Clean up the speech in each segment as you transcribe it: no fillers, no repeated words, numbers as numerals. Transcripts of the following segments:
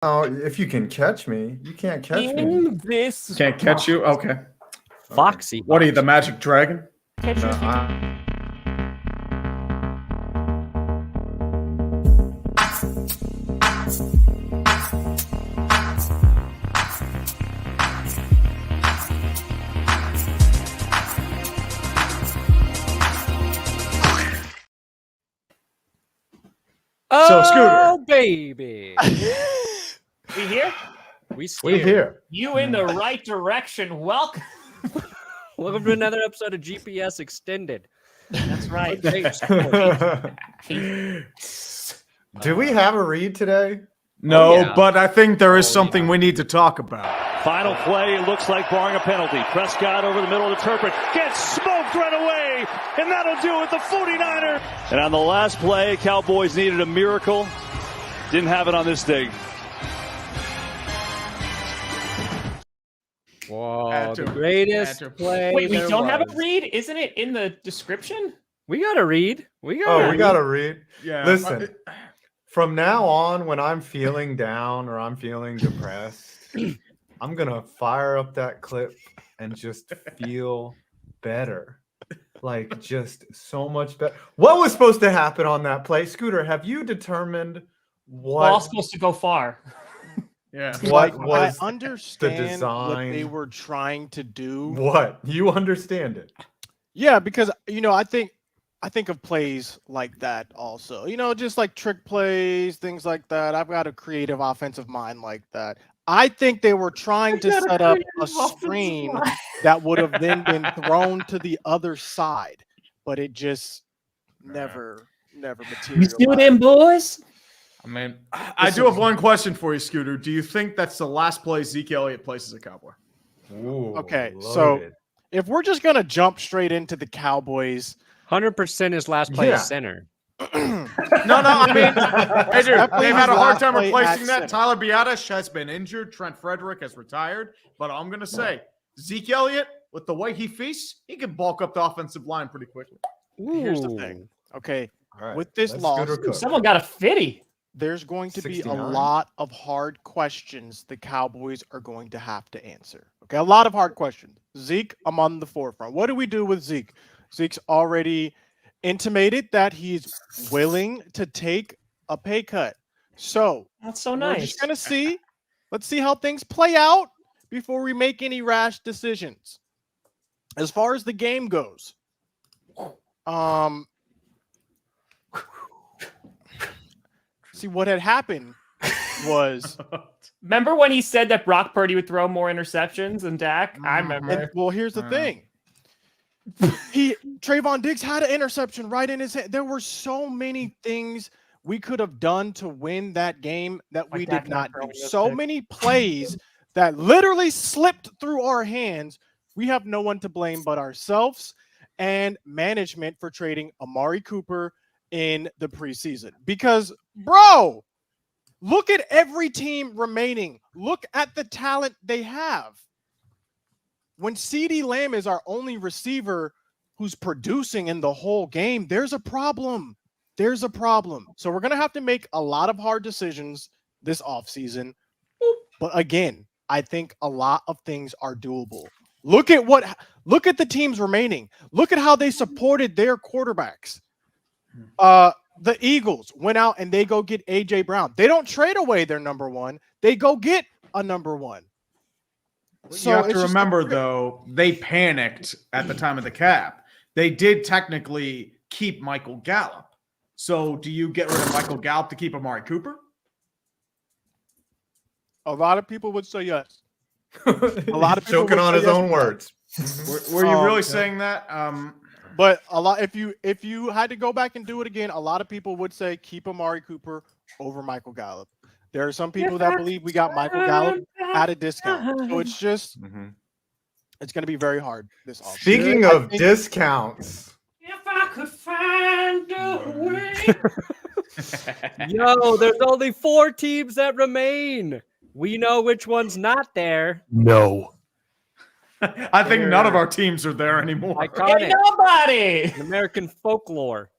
Oh, if you can catch me, you can't catch me. In this Can't catch you? Okay. Foxy. What are you, the Magic Dragon? Catch you if you So, Scooter. Oh, baby. We here? We steer. We're here. You in the right direction. Welcome. Welcome to another episode of GPS Extended. That's right. Do we have a read today? No, Oh, yeah. but I think there is Oh, something yeah. we need to talk about. Final play, it looks like barring a penalty. Prescott over the middle of the turret, gets smoked right away, and that'll do it, the 49er. And on the last play, Cowboys needed a miracle. Didn't have it on this thing. Whoa, the greatest play. Wait, we there don't have a was. read? Isn't it in the description? We got to read. We got Oh, we got to read. Yeah. Listen, from now on, when I'm feeling down or I'm feeling depressed, I'm going to fire up that clip and just feel better. Like, just so much better. What was supposed to happen on that play? Scooter, have you determined what? Ball's supposed to go far. Yeah. What was I understand what design? they were trying to do. What? You understand it? Yeah, because I think of plays like that also. Just like trick plays, things like that. I've got a creative offensive mind like that. I think they were trying to set up a screen that would have then been thrown to the other side, but it just never materialized. You see them, boys? I mean, I do have one question for you, Scooter. Do you think that's the last play Zeke Elliott plays as a Cowboy? Ooh, Okay, so loaded. if we're just gonna jump straight into the Cowboys, 100% his last play Yeah. is center. No, I mean, hey, dude, Definitely they've had a his hard last time play replacing at that. center. Tyler Biadasz has been injured. Trent Frederick has retired. But I'm going to say, Zeke Elliott, with the way he feasts, he can bulk up the offensive line pretty quickly. here's the thing. Okay, All right, with this let loss, Scooter cook. Someone got a fitty. there's going to be a 69? lot of hard questions the Cowboys are going to have to answer. Okay, a lot of hard questions. Zeke, I'm on the forefront. What do we do with Zeke? Zeke's already intimated that he's willing to take a pay cut. So That's so we're nice. just gonna see. Let's see how things play out before we make any rash decisions. As far as the game goes, see what had happened was Remember when he said that Brock Purdy would throw more interceptions than Dak? I remember. and, well, here's the thing. Trayvon Diggs had an interception right in his hand. There were so many things we could have done to win that game that we Dak did not throwing do. those So picks. many plays that literally slipped through our hands. We have no one to blame but ourselves and management for trading Amari Cooper in the preseason. Because, bro, look at every team remaining. Look at the talent they have. When CeeDee Lamb is our only receiver who's producing in the whole game, there's a problem. There's a problem. So we're going to have to make a lot of hard decisions this offseason. But again, I think a lot of things are doable. Look at the teams remaining. Look at how they supported their quarterbacks. The Eagles went out and they go get A.J. Brown. They don't trade away their number one. They go get a number one. You have it's to just remember, though, they panicked at the time of the cap. They did technically keep Michael Gallup. So do you get rid of Michael Gallup to keep Amari Cooper? a lot of people would say yes. A lot of people choking would on say his yes own to that. words. Were you really yeah. saying that? But a lot, if you had to go back and do it again, a lot of people would say keep Amari Cooper over Michael Gallup. There are some people that believe we got Michael Gallup at a discount. So it's just it's going to be very hard this offseason. Speaking I of think- discounts, If I could find a way. Yo, there's only 4 teams that remain. We know which one's not there. No. I think none of our teams are there anymore. Iconic. Ain't nobody. American folklore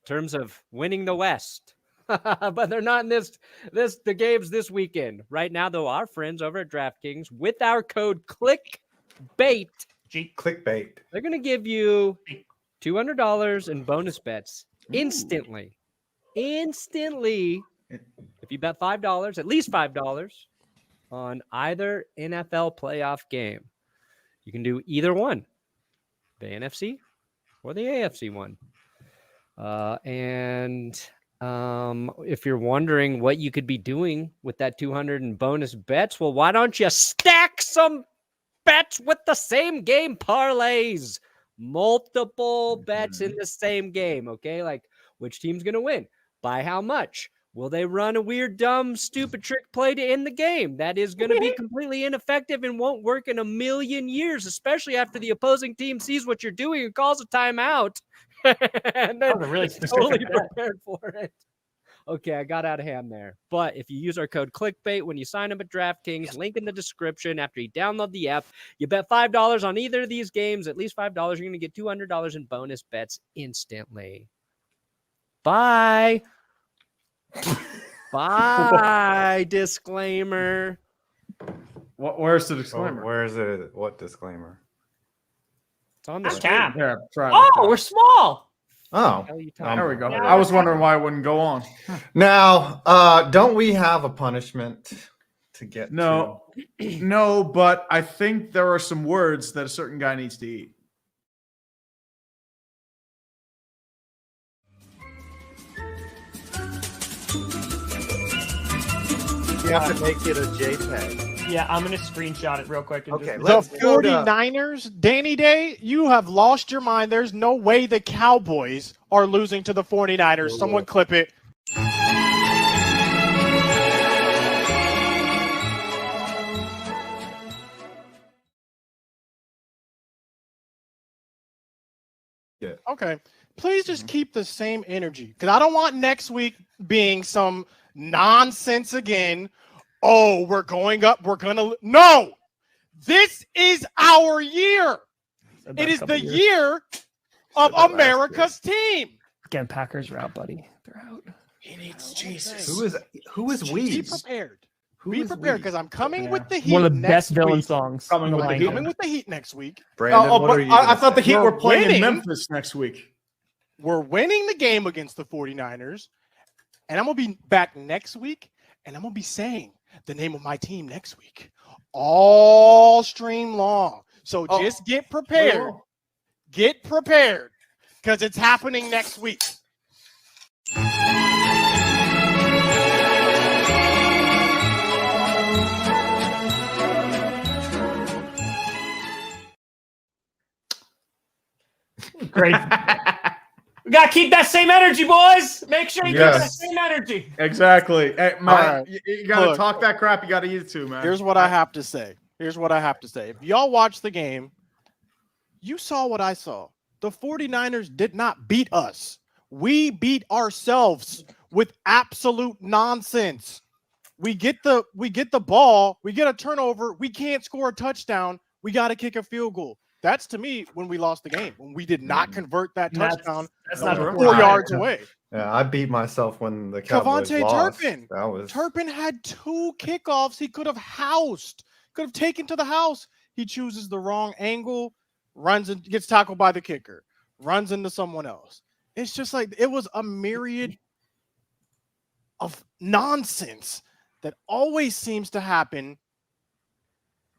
in terms of winning the West. but they're not in the games this weekend. Right now, though, our friends over at DraftKings, with our code ClickBait, Clickbait. they're going to give you $200 in bonus bets instantly. Instantly. If you bet $5, at least $5 on either NFL playoff game, you can do either one, the NFC or the AFC one. If you're wondering what you could be doing with that 200 in bonus bets, well, why don't you stack some bets with the same game parlays? Multiple bets in the same game, okay? Like, which team's going to win? By how much? Will they run a weird, dumb, stupid trick play to end the game? That is going to be completely ineffective and won't work in a million years, especially after the opposing team sees what you're doing and calls a timeout. And then really totally prepared for it. Okay, I got out of hand there. But if you use our code ClickBait when you sign up at DraftKings, link in the description after you download the app, you bet $5 on either of these games, at least $5, you're going to get $200 in bonus bets instantly. Bye. Bye. Disclaimer. Where's the disclaimer? Where is it? What disclaimer? It's on the That's screen. Cam. Yeah, try it. Oh, we're small. Oh, There we go. Yeah. I was wondering why it wouldn't go on. now, don't we have a punishment to get? No, no, but I think there are some words that a certain guy needs to eat. You have to make it a JPEG. Yeah, I'm gonna screenshot it real quick. And Okay, just... let's The go to 49ers, Danny Day, you have lost your mind. There's no way the Cowboys are losing to the 49ers. Someone clip it. Yeah. Okay. Please just keep the same energy because I don't want next week being some nonsense again. Oh, we're going up. We're going to. No, this is our year. It is the year of America's team. Again, Packers are out, buddy. They're out. He needs Jesus. Who is Be we? prepared. Who Be is prepared we? because I'm coming with the heat. One of the next best villain week. songs. Coming in with the line. heat. Coming with the heat next week. Brandon, what but are you? I gonna thought the say? Heat We're were playing winning. in Memphis next week. We're winning the game against the 49ers. And I'm going to be back next week. And I'm going to be saying the name of my team next week. All stream long. So just get prepared. Get prepared. Because it's happening next week. Great. We gotta keep that same energy, boys. Make sure you keep that Yes. same energy. Exactly. Hey, man, right. you got to Look. talk that crap. You got to eat it too, man. Here's what I have to say. If y'all watch the game, you saw what I saw. The 49ers did not beat us. We beat ourselves with absolute nonsense. We get the ball, we get a turnover, we can't score a touchdown, we got to kick a field goal. That's to me when we lost the game, when we did not convert that touchdown That's not Four 4 yards away. Yeah, I beat myself when the Cowboys Kevontae lost. Turpin. That was Turpin had 2 kickoffs he could have housed, could have taken to the house. He chooses the wrong angle, runs and gets tackled by the kicker, runs into someone else. It's just like it was a myriad of nonsense that always seems to happen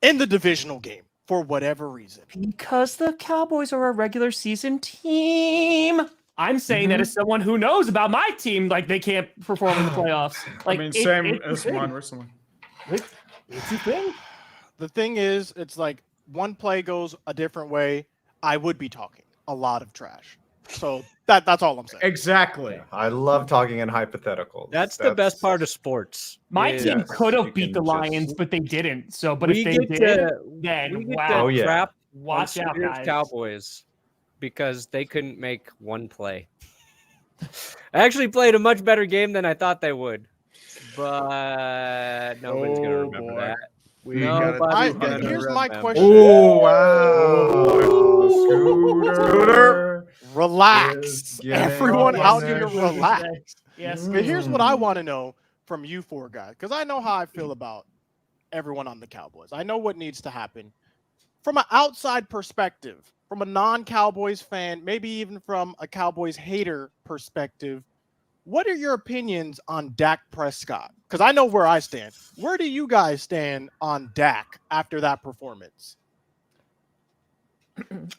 in the divisional game for whatever reason. Because the Cowboys are a regular season team. I'm saying that as someone who knows about my team, like they can't perform in the playoffs. Like, I mean, it's same a as thing. mine recently. It's a thing. The thing is, it's like one play goes a different way, I would be talking a lot of trash. So that's all I'm saying. Exactly. I love talking in hypotheticals. That's the best part of sports. My is team Yes, could you have beat can the just- Lions, but they didn't. So, but we if they get did, to then we get wow. to Oh, yeah. trap Watch on out, Spears guys. Cowboys because they couldn't make one play. I actually played a much better game than I thought they would, but nobody's gonna Oh, remember boy. that. We gotta Nobody's do gonna better. Here's my remember. question. Oh wow! Scooter. Relax. Is getting Everyone on out there. here relax. Yes. But here's what I want to know from you four guys, because I know how I feel about everyone on the Cowboys. I know what needs to happen. From an outside perspective, from a non-Cowboys fan, maybe even from a Cowboys hater perspective, what are your opinions on Dak Prescott? Because I know where I stand. Where do you guys stand on Dak after that performance?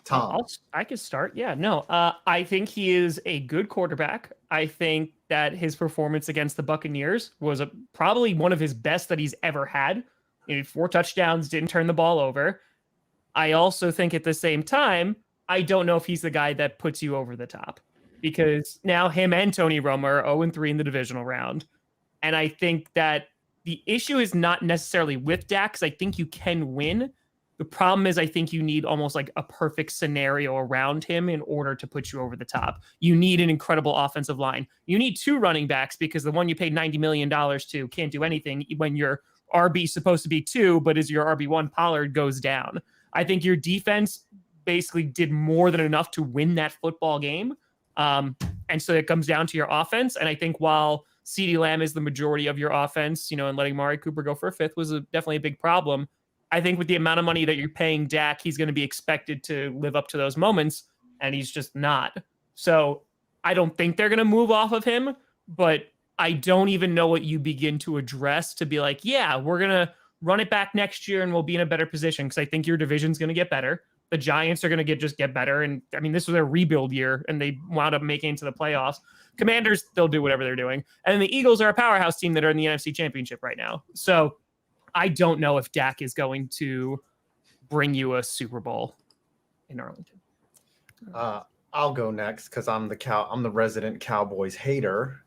Tom. I could start. Yeah, no. I think he is a good quarterback. I think that his performance against the Buccaneers was probably one of his best that he's ever had. 4 touchdowns, didn't turn the ball over. I also think at the same time, I don't know if he's the guy that puts you over the top, because now him and Tony Romo are 0-3 in the divisional round. And I think that the issue is not necessarily with Dak, because I think you can win. The problem is I think you need almost like a perfect scenario around him in order to put you over the top. You need an incredible offensive line. You need 2 running backs, because the one you paid $90 million to can't do anything when your RB is supposed to be 2, but as your RB1 Pollard goes down. I think your defense basically did more than enough to win that football game. And so it comes down to your offense. And I think while CeeDee Lamb is the majority of your offense, and letting Amari Cooper go for a 5th was definitely a big problem. I think with the amount of money that you're paying Dak, he's going to be expected to live up to those moments, and he's just not. So I don't think they're going to move off of him, but I don't even know what you begin to address to be like, yeah, we're going to run it back next year and we'll be in a better position, because I think your division's going to get better. The Giants are going to get better. And I mean, this was a rebuild year and they wound up making it to the playoffs. Commanders, they'll do whatever they're doing. And the Eagles are a powerhouse team that are in the NFC Championship right now. So I don't know if Dak is going to bring you a Super Bowl in Arlington. I'll go next because I'm the resident Cowboys hater.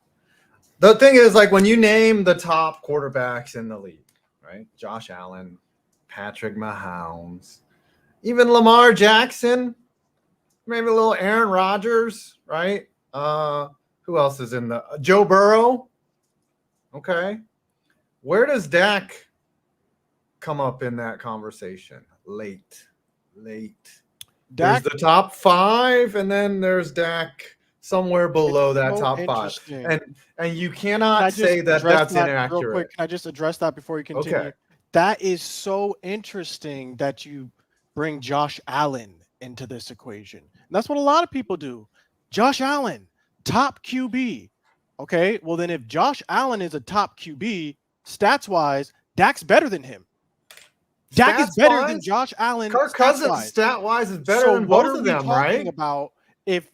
The thing is, like, when you name the top quarterbacks in the league, right? Josh Allen, Patrick Mahomes, even Lamar Jackson, maybe a little Aaron Rodgers, right? Who else is in the Joe Burrow? Okay. Where does Dak come up in that conversation? Late. Dak, There's the top 5, and then there's Dak somewhere below that so top 5. interesting. And you Can cannot I just say that address that's that real inaccurate. quick? Can I just address that before you continue? Okay. That is so interesting that you bring Josh Allen into this equation. And that's what a lot of people do. Josh Allen, top QB. Okay, well then if Josh Allen is a top QB, stats-wise, Dak's better than him. Dak is better than Stats-wise, Josh Allen. Kirk Cousins, stat-wise. stat-wise, is better So than what both are of we them, talking right? about if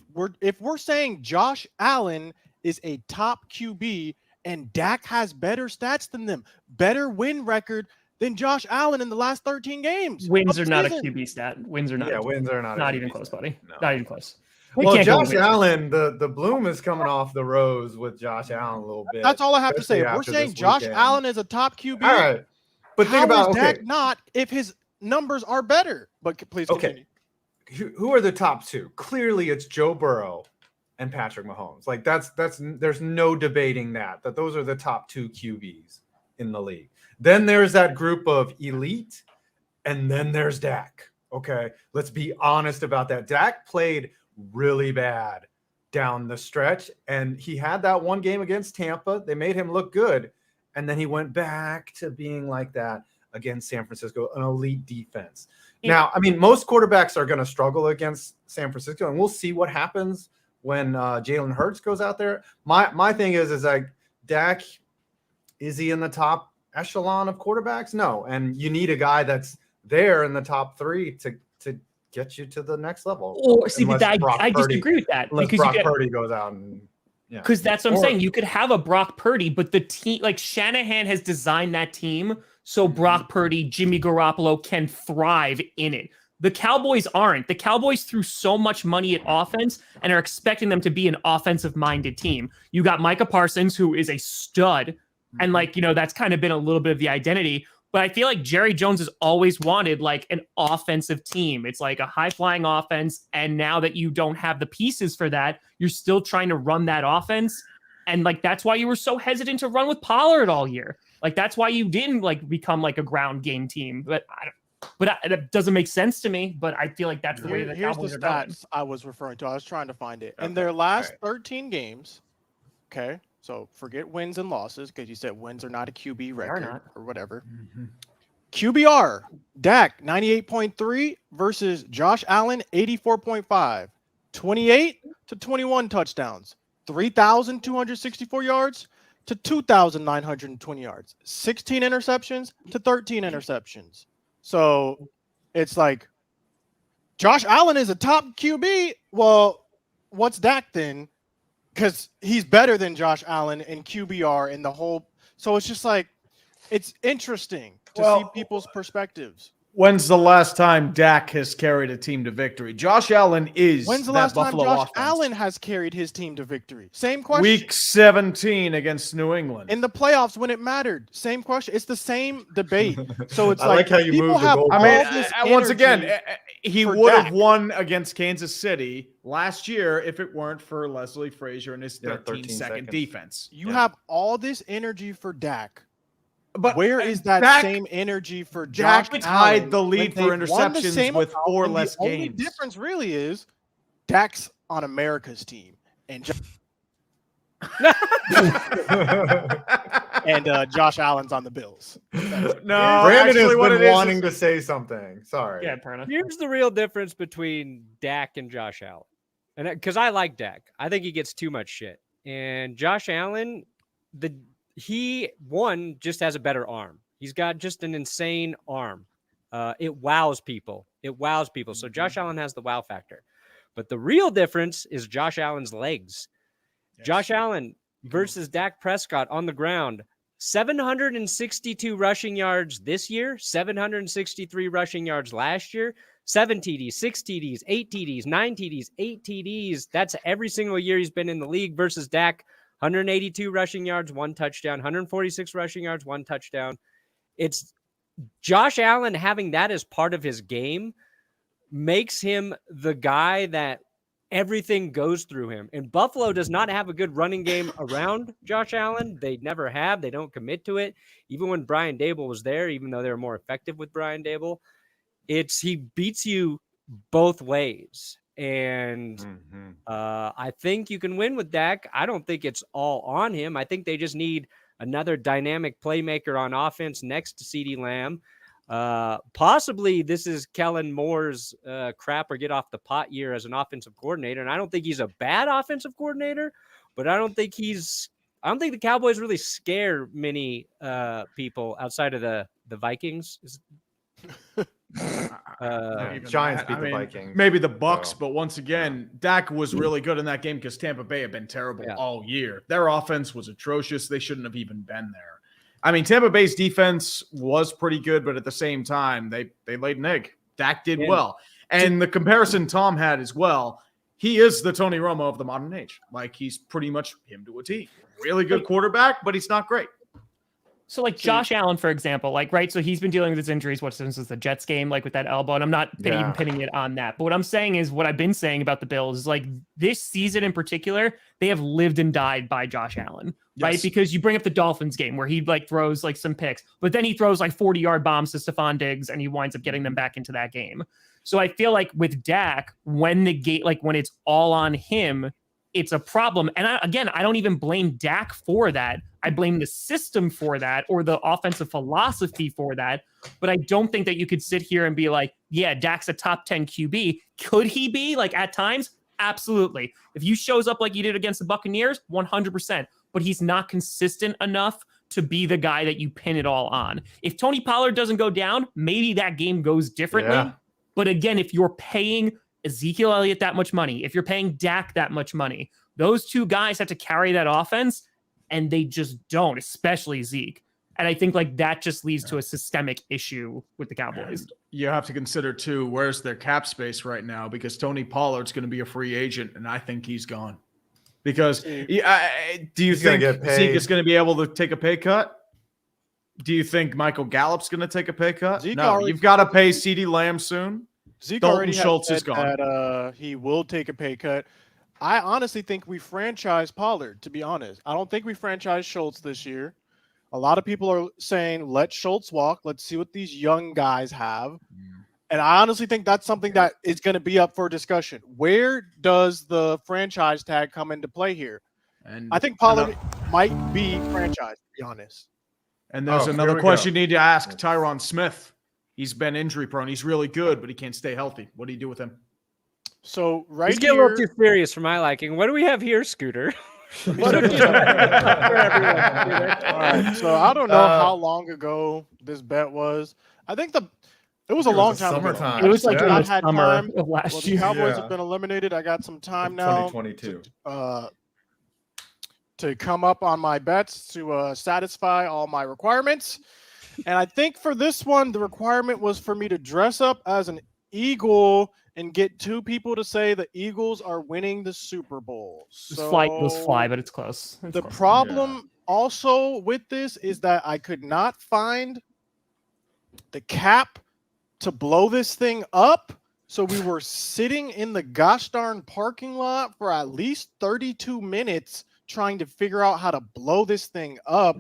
we're saying Josh Allen is a top QB and Dak has better stats than them, better win record than Josh Allen in the last 13 games? Wins of are not a season? QB stat. Wins are not. Yeah, wins are not. Not even close, buddy. No. Not even close. We Well, can't go Josh with wins. Allen, the bloom is coming off the rose with Josh Allen a little bit. That's all I have to say. especially If we're after saying this Josh weekend. Allen is a top QB, All right. But think how about, is Dak okay, not if his numbers are better? But please Okay. continue. who are the top 2? Clearly it's Joe Burrow and Patrick Mahomes. Like that's there's no debating that those are the top 2 QBs in the league. Then there's that group of elite, and then there's Dak. Okay, let's be honest about that. Dak played really bad down the stretch, and he had that one game against Tampa. They made him look good, and then he went back to being like that against San Francisco, an elite defense. Now, I mean, most quarterbacks are going to struggle against San Francisco, and we'll see what happens when Jalen Hurts goes out there. My thing is like, Dak, is he in the top echelon of quarterbacks? No, and you need a guy that's there in the top 3 to get you to the next level. Or see, but Unless I Purdy- disagree with that, Unless because Brock you get, Purdy goes out and because that's what I'm Or- saying. You could have a Brock Purdy, but the team, like Shanahan has designed that team so Brock Purdy, Jimmy Garoppolo can thrive in it. The Cowboys aren't. The Cowboys threw so much money at offense and are expecting them to be an offensive-minded team. You got Micah Parsons, who is a stud, and that's kind of been a little bit of the identity. But I feel like Jerry Jones has always wanted like an offensive team. It's like a high-flying offense, and now that you don't have the pieces for that, you're still trying to run that offense. And like that's why you were so hesitant to run with Pollard all year. Like that's why you didn't like become like a ground game team. But it doesn't make sense to me. But I feel like that's the way the Here's Cowboys the are going. stats I was referring to. I was trying to find it. In Okay, their last all 13 games, okay, So forget wins and losses because you said wins are not a QB record not. or whatever. Mm-hmm. QBR, Dak 98.3 versus Josh Allen 84.5. 28 to 21 touchdowns, 3,264 yards to 2,920 yards, 16 interceptions to 13 interceptions. So it's like Josh Allen is a top QB. Well, what's Dak then? Because he's better than Josh Allen in QBR in the whole. So it's just like, it's interesting to see people's perspectives. When's the last time Dak has carried a team to victory? Josh Allen is When's the that last time Buffalo Josh offense. Allen has carried his team to victory? Same question. Week 17 against New England. In the playoffs when it mattered. Same question. It's the same debate. So it's I like like how you people moved the have goalpost. all I mean, this once again, energy he for would have Dak. won against Kansas City last year if it weren't for Leslie Frazier and his 13 second seconds. defense. You have all this energy for Dak. But Where is that Dak- same energy for Josh Dak Allen tied the lead when for they've won the interceptions same with amount, 4 and less the only games. difference really is Dak's on America's team and Josh Allen's on the Bills. No, Brandon actually, has what it been is wanting to say something. Sorry. Yeah, Perna. Here's the real difference between Dak and Josh Allen. And because I like Dak, I think he gets too much shit. And Josh Allen, he just has a better arm. He's got just an insane arm. It wows people. So Josh Allen has the wow factor. But the real difference is Josh Allen's legs. Yes. Josh Allen versus Dak Prescott on the ground. 762 rushing yards this year, 763 rushing yards last year, 7 TDs, 6 TDs, 8 TDs, 9 TDs, 8 TDs. That's every single year he's been in the league versus Dak. 182 rushing yards, 1 touchdown, 146 rushing yards, 1 touchdown. It's Josh Allen having that as part of his game makes him the guy that everything goes through him. And Buffalo does not have a good running game around Josh Allen. They never have. They don't commit to it. Even when Brian Dable was there, even though they were more effective with Brian Dable, he beats you both ways. And I think you can win with Dak. I don't think it's all on him. I think they just need another dynamic playmaker on offense next to CeeDee Lamb. Possibly this is Kellen Moore's crap or get off the pot year as an offensive coordinator. And I don't think he's a bad offensive coordinator, but I don't think the Cowboys really scare many people outside of the Vikings. Giants beat the Vikings. Maybe the Bucks, So, but once again, Dak was really good in that game because Tampa Bay had been terrible all year. Their offense was atrocious. They shouldn't have even been there. I mean, Tampa Bay's defense was pretty good, but at the same time, they laid an egg. Dak did well. And the comparison Tom had as well, he is the Tony Romo of the modern age. Like, he's pretty much him to a T. Really good quarterback, but he's not great. So like Josh Allen, for example, like, right. So he's been dealing with his injuries, since the Jets game, like with that elbow. And I'm not even pinning it on that. But what I'm saying is what I've been saying about the Bills is like this season in particular, they have lived and died by Josh Allen, right? Because you bring up the Dolphins game where he like throws like some picks, but then he throws like 40-yard bombs to Stephon Diggs and he winds up getting them back into that game. So I feel like with Dak, when it's all on him, it's a problem. And I don't even blame Dak for that. I blame the system for that or the offensive philosophy for that. But I don't think that you could sit here and be like, yeah, Dak's a top 10 QB. Could he be? Like at times? Absolutely. If he shows up like he did against the Buccaneers, 100%. But he's not consistent enough to be the guy that you pin it all on. If Tony Pollard doesn't go down, maybe that game goes differently. Yeah. But again, if you're paying Ezekiel Elliott that much money, if you're paying Dak that much money, those two guys have to carry that offense, and they just don't, especially Zeke. And I think like that just leads to a systemic issue with the Cowboys. And you have to consider too, where's their cap space right now? Because Tony Pollard's going to be a free agent, and I think he's gone. Because do you think Zeke is going to be able to take a pay cut? Do you think Michael Gallup's going to take a pay cut? No, you've got to pay CeeDee Lamb soon. Zeke Dalton already Schultz has is gone. that he will take a pay cut. I honestly think we franchise Pollard, to be honest. I don't think we franchise Schultz this year. A lot of people are saying, let Schultz walk. Let's see what these young guys have. And I honestly think that's something that is going to be up for discussion. Where does the franchise tag come into play here? And I think Pollard might be franchise, to be honest. And there's here another we question go. you need to ask Tyron Smith. He's been injury prone. He's really good, but he can't stay healthy. What do you do with him? So right He's getting a little here, too serious for my liking. What do we have here, Scooter? let me What set do this we up. have for everyone, Scooter? All right. So I don't know how long ago this bet was. I think it was a long time ago. summertime. It was like I in the had summer time. of Well, last the year. Cowboys Yeah. have been eliminated. I got some time now 2022. to come up on my bets to satisfy all my requirements. And I think for this one, the requirement was for me to dress up as an Eagle and get 2 people to say the Eagles are winning the Super Bowl. Just fly, Eagles fly, but it's close. It's The close. problem also with this is that I could not find the cap to blow this thing up. So we were sitting in the gosh darn parking lot for at least 32 minutes trying to figure out how to blow this thing up,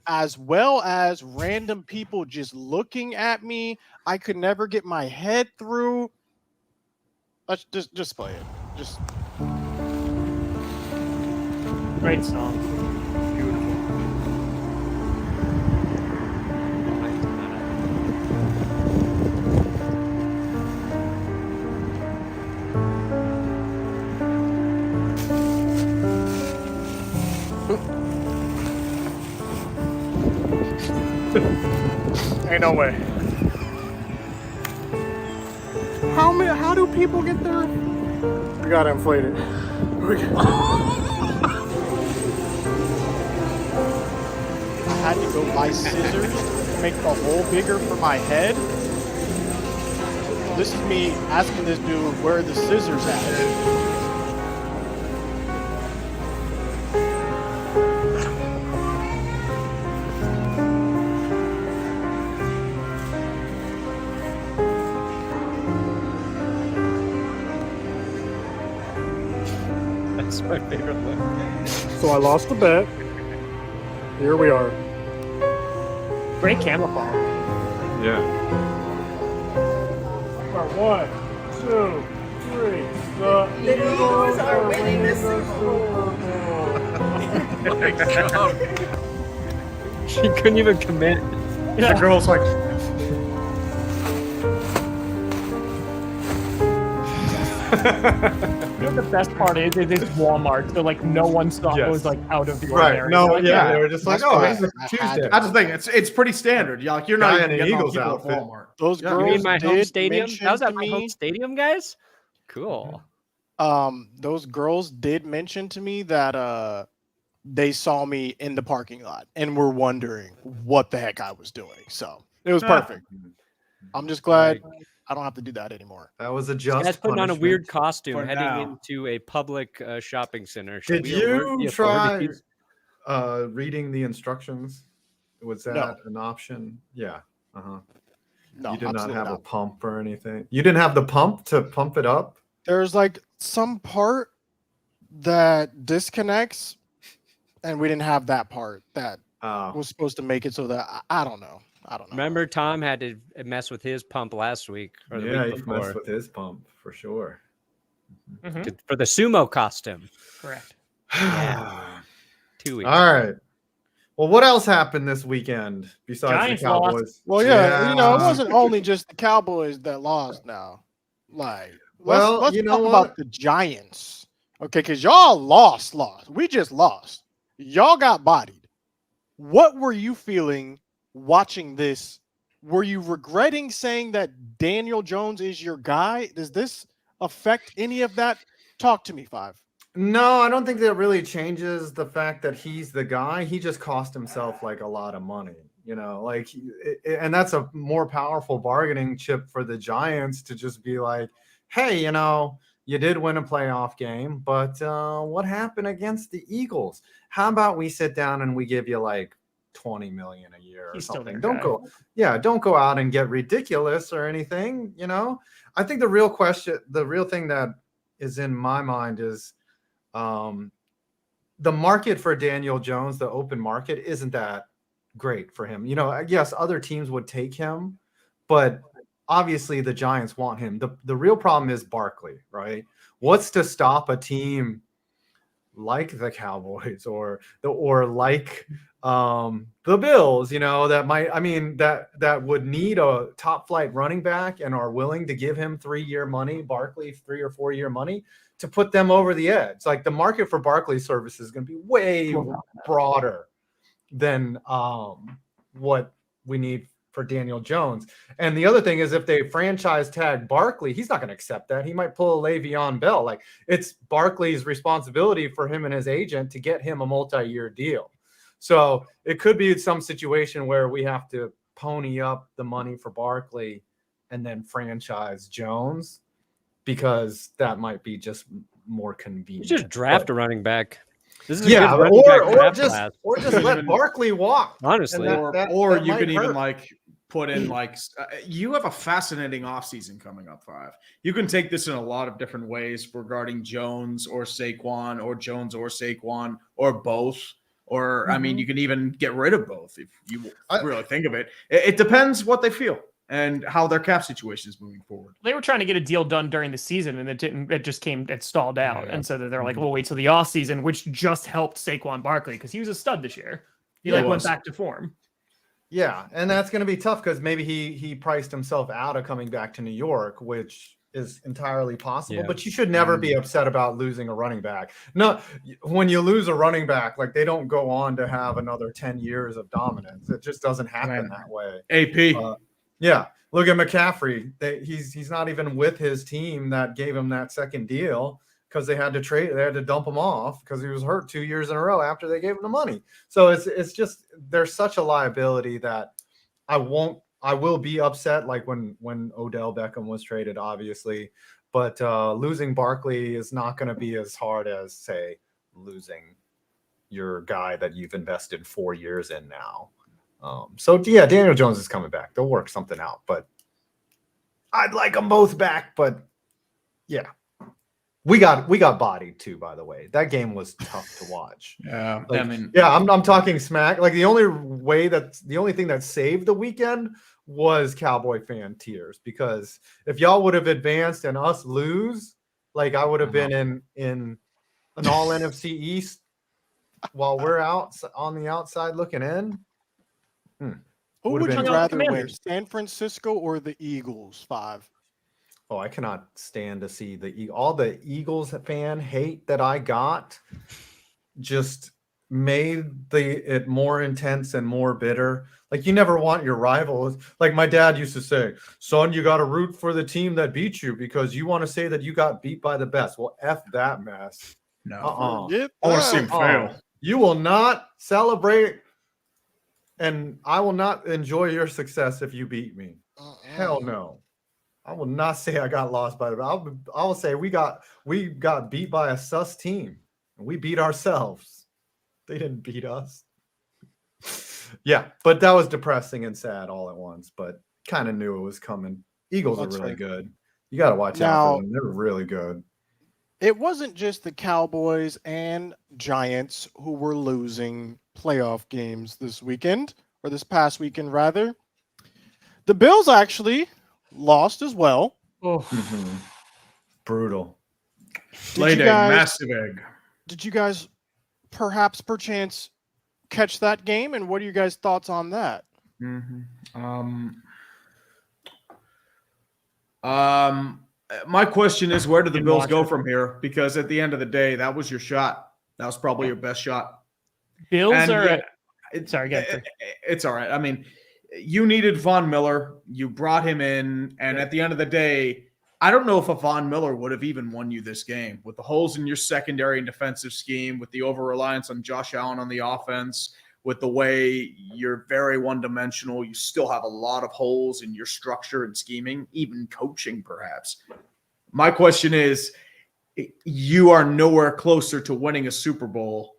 as well as random people just looking at me. I could never get my head through. Let's just play it. Just Great song. ain't no way. How do people get there? We gotta inflate it. I had to go buy scissors to make the hole bigger for my head. This is me asking this dude where are the scissors at. That's my favorite look. So I lost the bet. Here we are. Great camouflage. Yeah. 1, 2, 3. The Eagles are winning the Super Bowl. She couldn't even commit. The girl's like, You know what the best part is? It is Walmart, so like no one saw it was like out of the right. ordinary. No, Like, yeah. They were just like, That's oh, why it's a I had Tuesday. That's the thing. It's pretty standard. You're not Guy even in an getting Eagles people at outfit. Walmart. Those Yeah. girls You mean my home did stadium? mention That was to at my home me. stadium, guys? Cool. Those girls did mention to me that they saw me in the parking lot and were wondering what the heck I was doing. So it was perfect. I'm just glad I don't have to do that anymore. That was a This just guy's putting on a weird punishment. costume For heading now. into a public shopping center. Should Did we alert you the try authorities? reading the instructions? Was that No. an option? Yeah. Uh-huh. No, You did not absolutely have a pump or anything. You didn't have the pump to pump it up? There's like some part that disconnects, and we didn't have that part that Oh. was supposed to make it so that I don't know. I don't know. Remember, Tom had to mess with his pump last week or the Yeah, week he before messed with his pump for sure. Mhm, for the sumo costume. correct. Yeah. 2 weeks. All right. Well, what else happened this weekend besides Giants the Cowboys? lost. Well, yeah, it wasn't only just the Cowboys that lost now. Like, Well, let's you know talk what? about the Giants. Okay, because y'all lost. We just lost. Y'all got bodied. What were you feeling watching this? Were you regretting saying that Daniel Jones is your guy? Does this affect any of that? Talk to me, Five. No, I don't think that really changes the fact that he's the guy. He just cost himself like a lot of money, like, and that's a more powerful bargaining chip for the Giants to just be like, hey, you did win a playoff game, but what happened against the Eagles? How about we sit down and we give you like $20 million a year or He's still something? their guy. Don't go out and get ridiculous or anything. I think the real thing that is in my mind is, the market for Daniel Jones, the open market, isn't that great for him. Yes, other teams would take him, but obviously the Giants want him. The real problem is Barkley, right? What's to stop a team like the Cowboys or like the Bills, that would need a top flight running back and are willing to give him 3-year money, Barkley 3 or 4 year money to put them over the edge. Like the market for Barkley services is going to be way broader than what we need for Daniel Jones. And the other thing is, if they franchise tag Barkley, he's not going to accept that. He might pull a Le'Veon Bell. Like, it's Barkley's responsibility for him and his agent to get him a multi-year deal. So it could be some situation where we have to pony up the money for Barkley and then franchise Jones, because that might be just more convenient. You just draft a running back. This is or just let Barkley walk. Honestly, or you can even put in you have a fascinating offseason coming up, 5. You can take this in a lot of different ways regarding Jones or Saquon, or Jones or Saquon, or both. Or I mean, you can even get rid of both if you really think of it. It depends what they feel and how their cap situation is moving forward. They were trying to get a deal done during the season, and it stalled out. Yeah. And so they're like, we'll wait till the off season, which just helped Saquon Barkley because he was a stud this year. He went back to form. Yeah, and that's going to be tough because maybe he priced himself out of coming back to New York, which is entirely possible. Yeah. But you should never be upset about losing a running back. No, when you lose a running back, they don't go on to have another 10 years of dominance. It just doesn't happen that way. AP. Yeah, look at McCaffrey. He's not even with his team that gave him that second deal because they had to dump him off because he was hurt 2 years in a row after they gave him the money. So it's just, there's such a liability that I will be upset, like when Odell Beckham was traded, obviously, but losing Barkley is not going to be as hard as, say, losing your guy that you've invested 4 years in now. Daniel Jones is coming back. They'll work something out, but I'd like them both back. But yeah, we got bodied too. By the way, that game was tough to watch. Yeah, I'm talking smack. Like the only thing that saved the weekend was Cowboy fan tears, because if y'all would have advanced and us lose, I would have been in an all NFC East while we're out on the outside looking in. Who would you rather win, San Francisco or the Eagles? 5. Oh, I cannot stand to see all the Eagles fan hate that I got. Just made it more intense and more bitter. You never want your rivals. Like my dad used to say, son, you got to root for the team that beat you because you want to say that you got beat by the best. Well, F that mess. No. I want to see him fail. You will not celebrate, and I will not enjoy your success if you beat me. Hell no. I will not say I got lost by the. I will say we got beat by a sus team, and we beat ourselves. They didn't beat us. Yeah, but that was depressing and sad all at once. But kind of knew it was coming. Eagles are really good. You got to watch out for them. They're really good. It wasn't just the Cowboys and Giants who were losing playoff games this weekend, or this past weekend, rather. The Bills actually lost as well. Oh, brutal. Laid a massive egg. Did you guys perchance catch that game? And what are you guys' thoughts on that? My question is, where do the Bills go from here? Because at the end of the day, that was your shot. That was probably your best shot. Bills sorry, it's all right. I mean, you needed Von Miller. You brought him in, and at the end of the day, I don't know if a Von Miller would have even won you this game with the holes in your secondary and defensive scheme, with the over-reliance on Josh Allen on the offense, with the way you're very one-dimensional. You still have a lot of holes in your structure and scheming, even coaching perhaps. My question is, you are nowhere closer to winning a Super Bowl,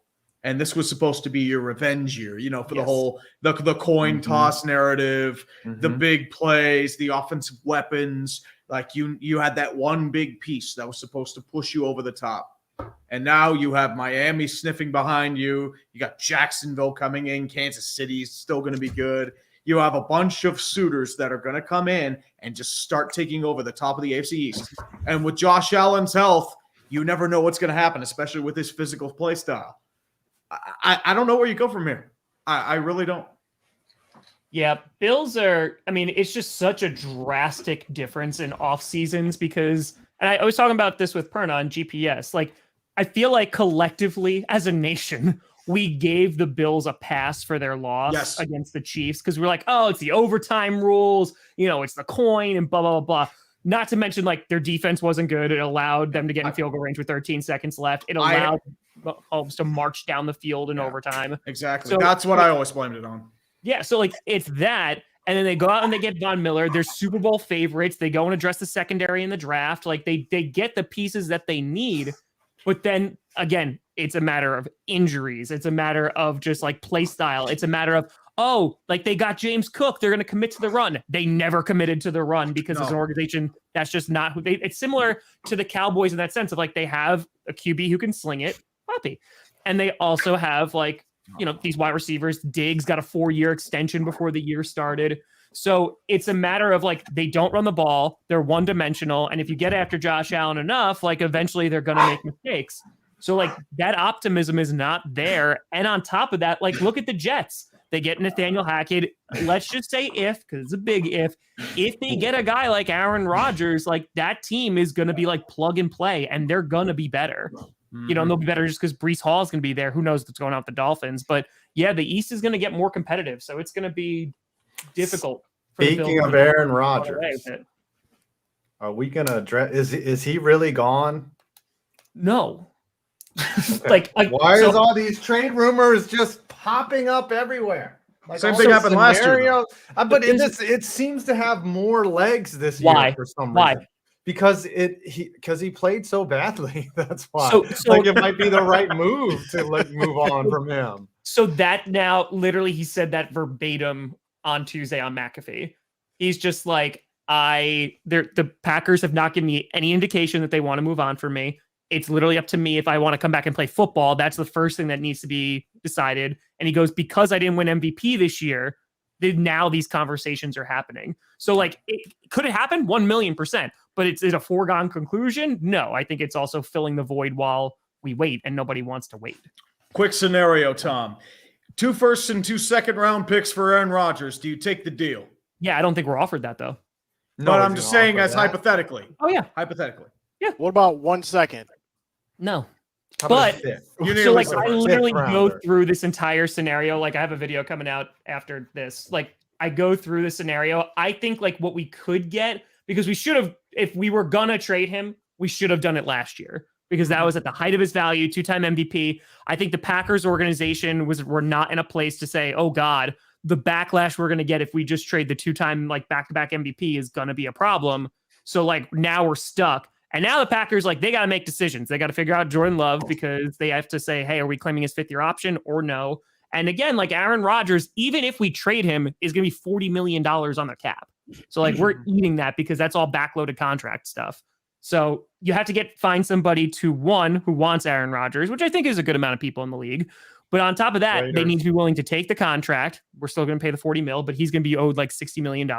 and this was supposed to be your revenge year, for the whole the coin toss narrative, the big plays, the offensive weapons. You had that one big piece that was supposed to push you over the top. And now you have Miami sniffing behind you. You got Jacksonville coming in. Kansas City's still going to be good. You have a bunch of suitors that are going to come in and just start taking over the top of the AFC East. And with Josh Allen's health, you never know what's going to happen, especially with his physical play style. I don't know where you go from here. I really don't. Yeah, Bills are, I mean, it's just such a drastic difference in off seasons because, and I was talking about this with Perna on GPS, like, I feel like collectively as a nation, we gave the Bills a pass for their loss against the Chiefs because we're like, oh, it's the overtime rules, it's the coin and blah, blah, blah. Not to mention, like, their defense wasn't good. It allowed them to get in field goal range with 13 seconds left. It allowed Mahomes to march down the field in overtime. Exactly. So, that's what I always blamed it on. Yeah, so, like, it's that, and then they go out and they get Von Miller. They're Super Bowl favorites. They go and address the secondary in the draft. Like, they get the pieces that they need, but then, again, it's a matter of injuries. It's a matter of just, like, play style. It's a matter of, like, they got James Cook. They're going to commit to the run. They never committed to the run because as an organization, that's just not who they – it's similar to the Cowboys in that sense of, like, they have a QB who can sling it, Poppy. And they also have, like, these wide receivers. Diggs got a 4-year extension before the year started. So it's a matter of, like, they don't run the ball. They're one-dimensional. And if you get after Josh Allen enough, like, eventually they're going to make mistakes. So, like, that optimism is not there. And on top of that, like, look at the Jets. They get Nathaniel Hackett. Let's just say because it's a big if they get a guy like Aaron Rodgers, like, that team is going to be, like, plug and play, and they're going to be better. And they'll be better just because Breece Hall is going to be there. Who knows what's going on with the Dolphins? But yeah, the East is going to get more competitive, so it's going to be difficult. Speaking of Aaron Rodgers, are we going to address? Is he really gone? No. Like why is all these trade rumors just popping up everywhere? Like, same thing happened last year. But it seems to have more legs this year for some reason. Because he played so badly. That's why. So like it might be the right move to move on from him. So that now literally he said that verbatim on Tuesday on McAfee. He's just like, the Packers have not given me any indication that they want to move on from me. It's literally up to me if I want to come back and play football. That's the first thing that needs to be decided. And he goes, because I didn't win MVP this year, now these conversations are happening. So, like, could it happen? 1,000,000%. But it's a foregone conclusion? No, I think it's also filling the void while we wait, and nobody wants to wait. Quick scenario, Tom. 2 first and 2 second round picks for Aaron Rodgers. Do you take the deal? Yeah, I don't think we're offered that, though. No, but I'm just saying as hypothetically. Oh, yeah. Hypothetically. Yeah. What about 1 second? No. But so, like, I literally go through this entire scenario. Like, I have a video coming out after this. Like, I go through the scenario. I think, like, what we could get, because we should have, if we were gonna trade him, we should have done it last year because that was at the height of his value, 2-time MVP. I think the Packers organization were not in a place to say, oh God, the backlash we're going to get if we just trade the 2-time, like, back-to-back MVP is going to be a problem. So, like, now we're stuck. And now the Packers, like, they got to make decisions. They got to figure out Jordan Love because they have to say, hey, are we claiming his 5th-year option or no? And again, like, Aaron Rodgers, even if we trade him, is going to be $40 million on the cap. So, like, we're eating that because that's all backloaded contract stuff. So you have to find somebody who wants Aaron Rodgers, which I think is a good amount of people in the league. But on top of that, they need to be willing to take the contract. We're still going to pay the $40 million, but he's going to be owed like $60 million.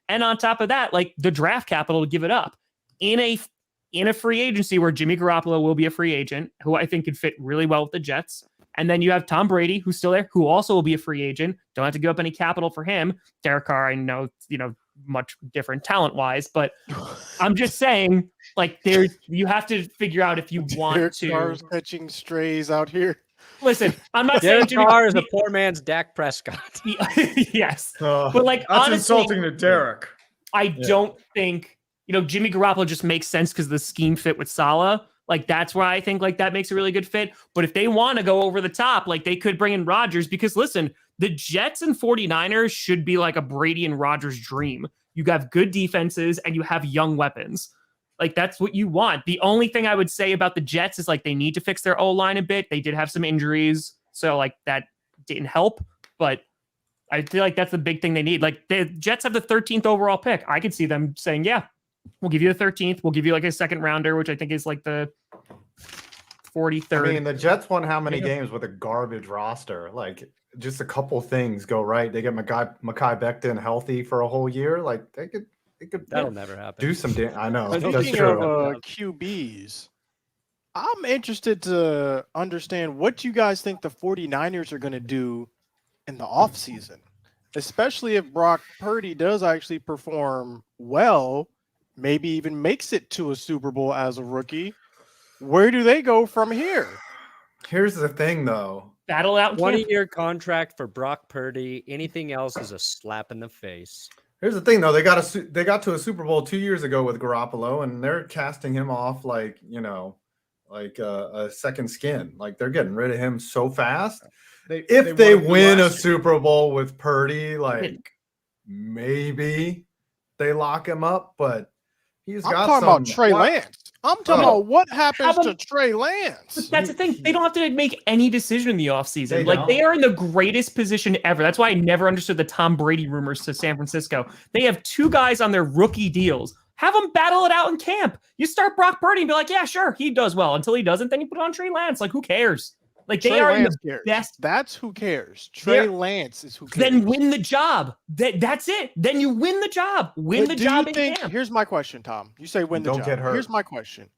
And on top of that, like, the draft capital to give it up in a free agency where Jimmy Garoppolo will be a free agent, who I think could fit really well with the Jets. And then you have Tom Brady, who's still there, who also will be a free agent. Don't have to give up any capital for him. Derek Carr, I know, much different talent-wise, but I'm just saying, like, you have to figure out if you want Derek to. Carr's catching strays out here. Listen, I'm not saying Derek Carr is a poor man's Dak Prescott. Yes, but, like, that's honestly, insulting to Derek. I don't think Jimmy Garoppolo just makes sense because the scheme fit with Saleh. Like, that's why I think, like, that makes a really good fit. But if they want to go over the top, like, they could bring in Rodgers because, listen, the Jets and 49ers should be like a Brady and Rodgers dream. You have good defenses and you have young weapons. Like, that's what you want. The only thing I would say about the Jets is, like, they need to fix their O-line a bit. They did have some injuries, so, like, that didn't help. But I feel like that's the big thing they need. Like, the Jets have the 13th overall pick. I could see them saying, yeah, we'll give you the 13th. We'll give you, like, a second rounder, which I think is like the 43rd. I mean, the Jets won how many games with a garbage roster? Like, just a couple things go right. They get Mekhi Becton healthy for a whole year. Like, they could That'll never happen. do some I know. That's Speaking true. of QBs, I'm interested to understand what you guys think the 49ers are going to do in the offseason, especially if Brock Purdy does actually perform well, maybe even makes it to a Super Bowl as a rookie. Where do they go from here? Here's the thing, though. Battle out in camp. 20-year contract for Brock Purdy. Anything else is a slap in the face. Here's the thing, though. They got to a Super Bowl 2 years ago with Garoppolo, and they're casting him off like a second skin. Like they're getting rid of him so fast. If they win a Super Bowl with Purdy, like maybe they lock him up. But I'm talking about Trey Lance. I'm talking about what happens to Trey Lance. But that's the thing. They don't have to make any decision in the offseason. They are in the greatest position ever. That's why I never understood the Tom Brady rumors to San Francisco. They have 2 guys on their rookie deals. Have them battle it out in camp. You start Brock Purdy and be like, yeah, sure, he does well. Until he doesn't, then you put on Trey Lance. Like, who cares? Like, they are in the best. That's who cares. Trey Lance is who cares. Then win the job. That's it. Then you win the job. Win the job in camp. Here's my question, Tom. You say win the job. Don't get hurt. Here's my question.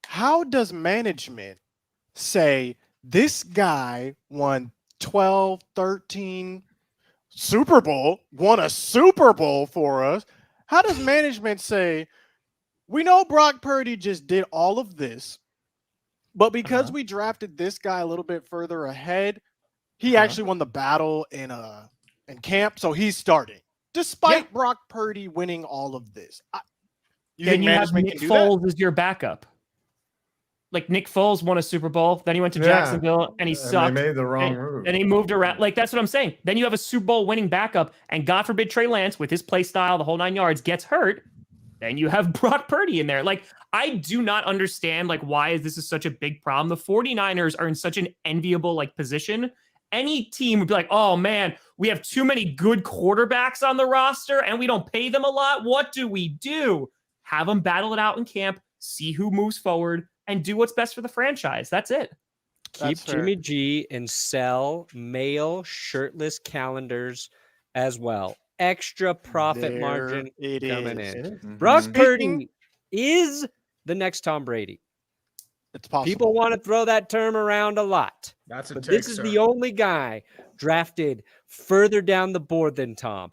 How does management say this guy won 12, 13 Super Bowl, won a Super Bowl for us? How does management say, we know Brock Purdy just did all of this, but because we drafted this guy a little bit further ahead, he actually won the battle in camp, so he's starting, despite Brock Purdy winning all of this. You think management can do that? Foles is your backup. Like Nick Foles won a Super Bowl, then he went to Jacksonville and he sucked. They made the wrong move. And he moved around. Like, that's what I'm saying. Then you have a Super Bowl winning backup, and God forbid Trey Lance, with his play style, the whole 9 yards, gets hurt. Then you have Brock Purdy in there. Like, I do not understand, like, why this is such a big problem. The 49ers are in such an enviable, like, position. Any team would be like, oh, man, we have too many good quarterbacks on the roster, and we don't pay them a lot. What do we do? Have them battle it out in camp, see who moves forward, and do what's best for the franchise. That's it. Keep Jimmy G and sell male shirtless calendars as well. Extra profit margin coming in. Brock Purdy is the next Tom Brady. It's possible. People want to throw that term around a lot. But this is the only guy drafted further down the board than Tom.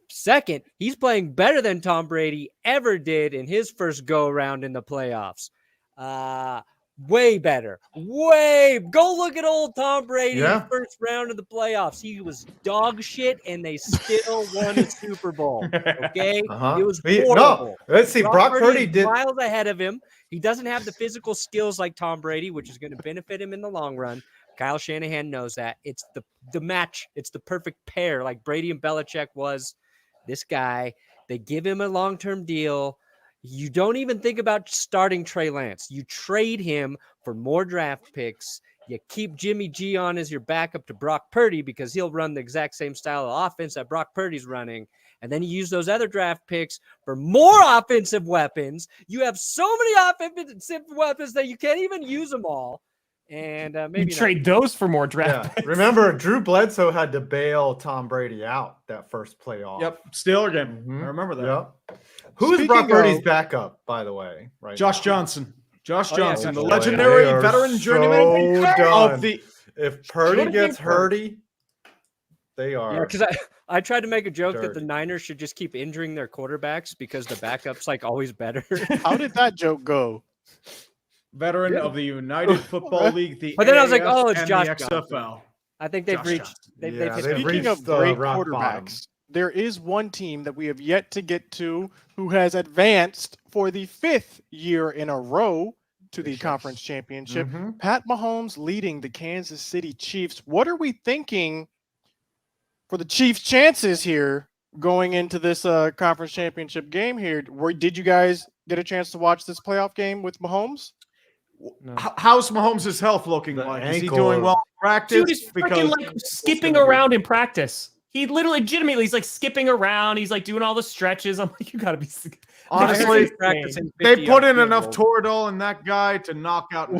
Second, he's playing better than Tom Brady ever did in his first go-around in the playoffs. Way better. Go look at old Tom Brady in the first round of the playoffs. He was dog shit, and they still won a Super Bowl. Okay, it was horrible. No, let's see. Brock Purdy did miles ahead of him. He doesn't have the physical skills like Tom Brady, which is going to benefit him in the long run. Kyle Shanahan knows that. It's the match. It's the perfect pair, like Brady and Belichick was. This guy, they give him a long-term deal. You don't even think about starting Trey Lance. You trade him for more draft picks. You keep Jimmy G on as your backup to Brock Purdy because he'll run the exact same style of offense that Brock Purdy's running. And then you use those other draft picks for more offensive weapons. You have so many offensive weapons that you can't even use them all. And maybe you trade those for more draft picks. Remember, Drew Bledsoe had to bail Tom Brady out that first playoff. Yep, Steeler game. I remember that. Yep. Who's Brock Purdy's backup, by the way? Josh Johnson. Josh Johnson, the legendary veteran journeyman of the. If Purdy gets hurty, they are. Yeah, because I tried to make a joke that the Niners should just keep injuring their quarterbacks because the backup's like always better. How did that joke go? Veteran of the United Football League, the but then I was like, oh, it's Josh XFL. Johnson. I think they've reached. Speaking of great quarterbacks, there is one team that we have yet to get to who has advanced for the 5th year in a row to the conference championship. Pat Mahomes leading the Kansas City Chiefs. What are we thinking for the Chiefs' chances here going into this conference championship game here? Did you guys get a chance to watch this playoff game with Mahomes? No. How's Mahomes' health looking like? Is he doing well in practice? Dude is freaking like skipping around in practice. He legitimately, he's like skipping around. He's like doing all the stretches. I'm like, you gotta be sick. Honestly, they put in enough Toradol in that guy to knock out,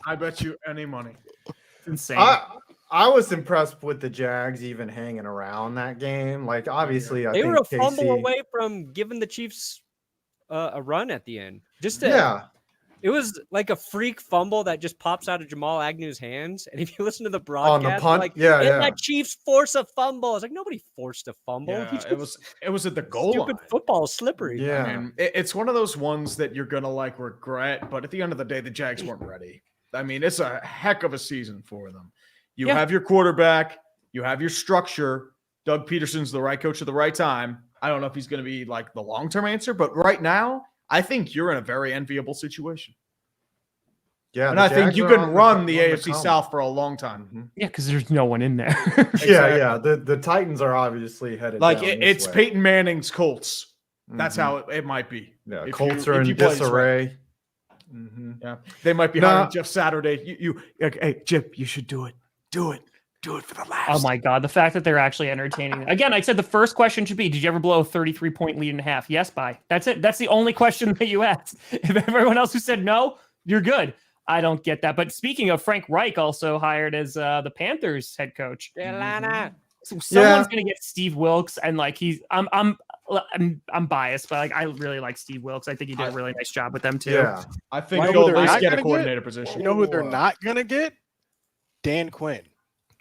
I bet you any money. It's insane. I was impressed with the Jags even hanging around that game. Like, obviously, they were a fumble away from giving the Chiefs a run at the end. It was like a freak fumble that just pops out of Jamal Agnew's hands. And if you listen to the On broadcast, the punt, like, yeah, yeah. let Chiefs force a fumble. I was like, nobody forced a fumble. Yeah, it was at the goal Stupid line. football is slippery. Yeah. I mean, it's one of those ones that you're gonna like regret, but at the end of the day, the Jags weren't ready. I mean, it's a heck of a season for them. You have your quarterback, you have your structure. Doug Peterson's the right coach at the right time. I don't know if he's going to be like the long-term answer, but right now, I think you're in a very enviable situation. Yeah, And the I think Jags you are can on run the on AFC come. South for a long time. Yeah, because there's no one in there. Yeah. The Titans are obviously headed Like down this it's way. Peyton Manning's Colts. That's Mhm. how it might be. Yeah, If Colts you- are if you in play this right. disarray. Mhm. Yeah, they might be Nah. hiring Jeff Saturday. Hey, Chip, you should do it. Do it for the last. Oh my God. The fact that they're actually entertaining. Again, I said the first question should be, did you ever blow a 33-point lead and a half? Yes, bye. That's it. That's the only question that you asked. If everyone else who said no, you're good. I don't get that. But speaking of, Frank Reich also hired as the Panthers head coach. Carolina. So someone's gonna get Steve Wilks, and like I'm biased, but like I really like Steve Wilks. I think he did a really nice job with them too. Yeah. I think You know he'll who at they're least not get a gonna coordinator position. You know who they're not going to get? Dan Quinn.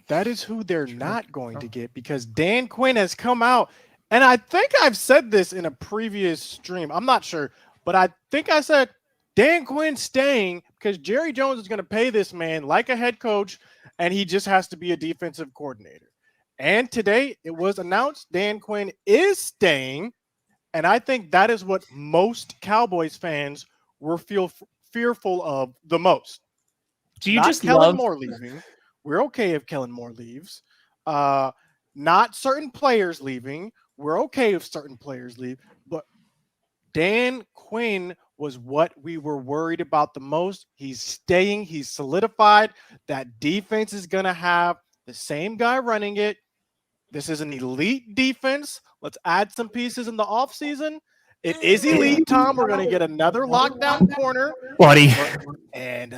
That is who they're not going to get because Dan Quinn has come out. And I think I've said this in a previous stream. I'm not sure, but I think I said Dan Quinn staying because Jerry Jones is going to pay this man like a head coach, and he just has to be a defensive coordinator. And today it was announced Dan Quinn is staying. And I think that is what most Cowboys fans were fearful of the most. Do you Not just Kellen love? Moore leaving? We're okay if Kellen Moore leaves. Not certain players leaving. We're okay if certain players leave. But Dan Quinn was what we were worried about the most. He's staying. He's solidified. That defense is going to have the same guy running it. This is an elite defense. Let's add some pieces in the offseason. It is elite, Tom. We're going to get another lockdown corner. Buddy. And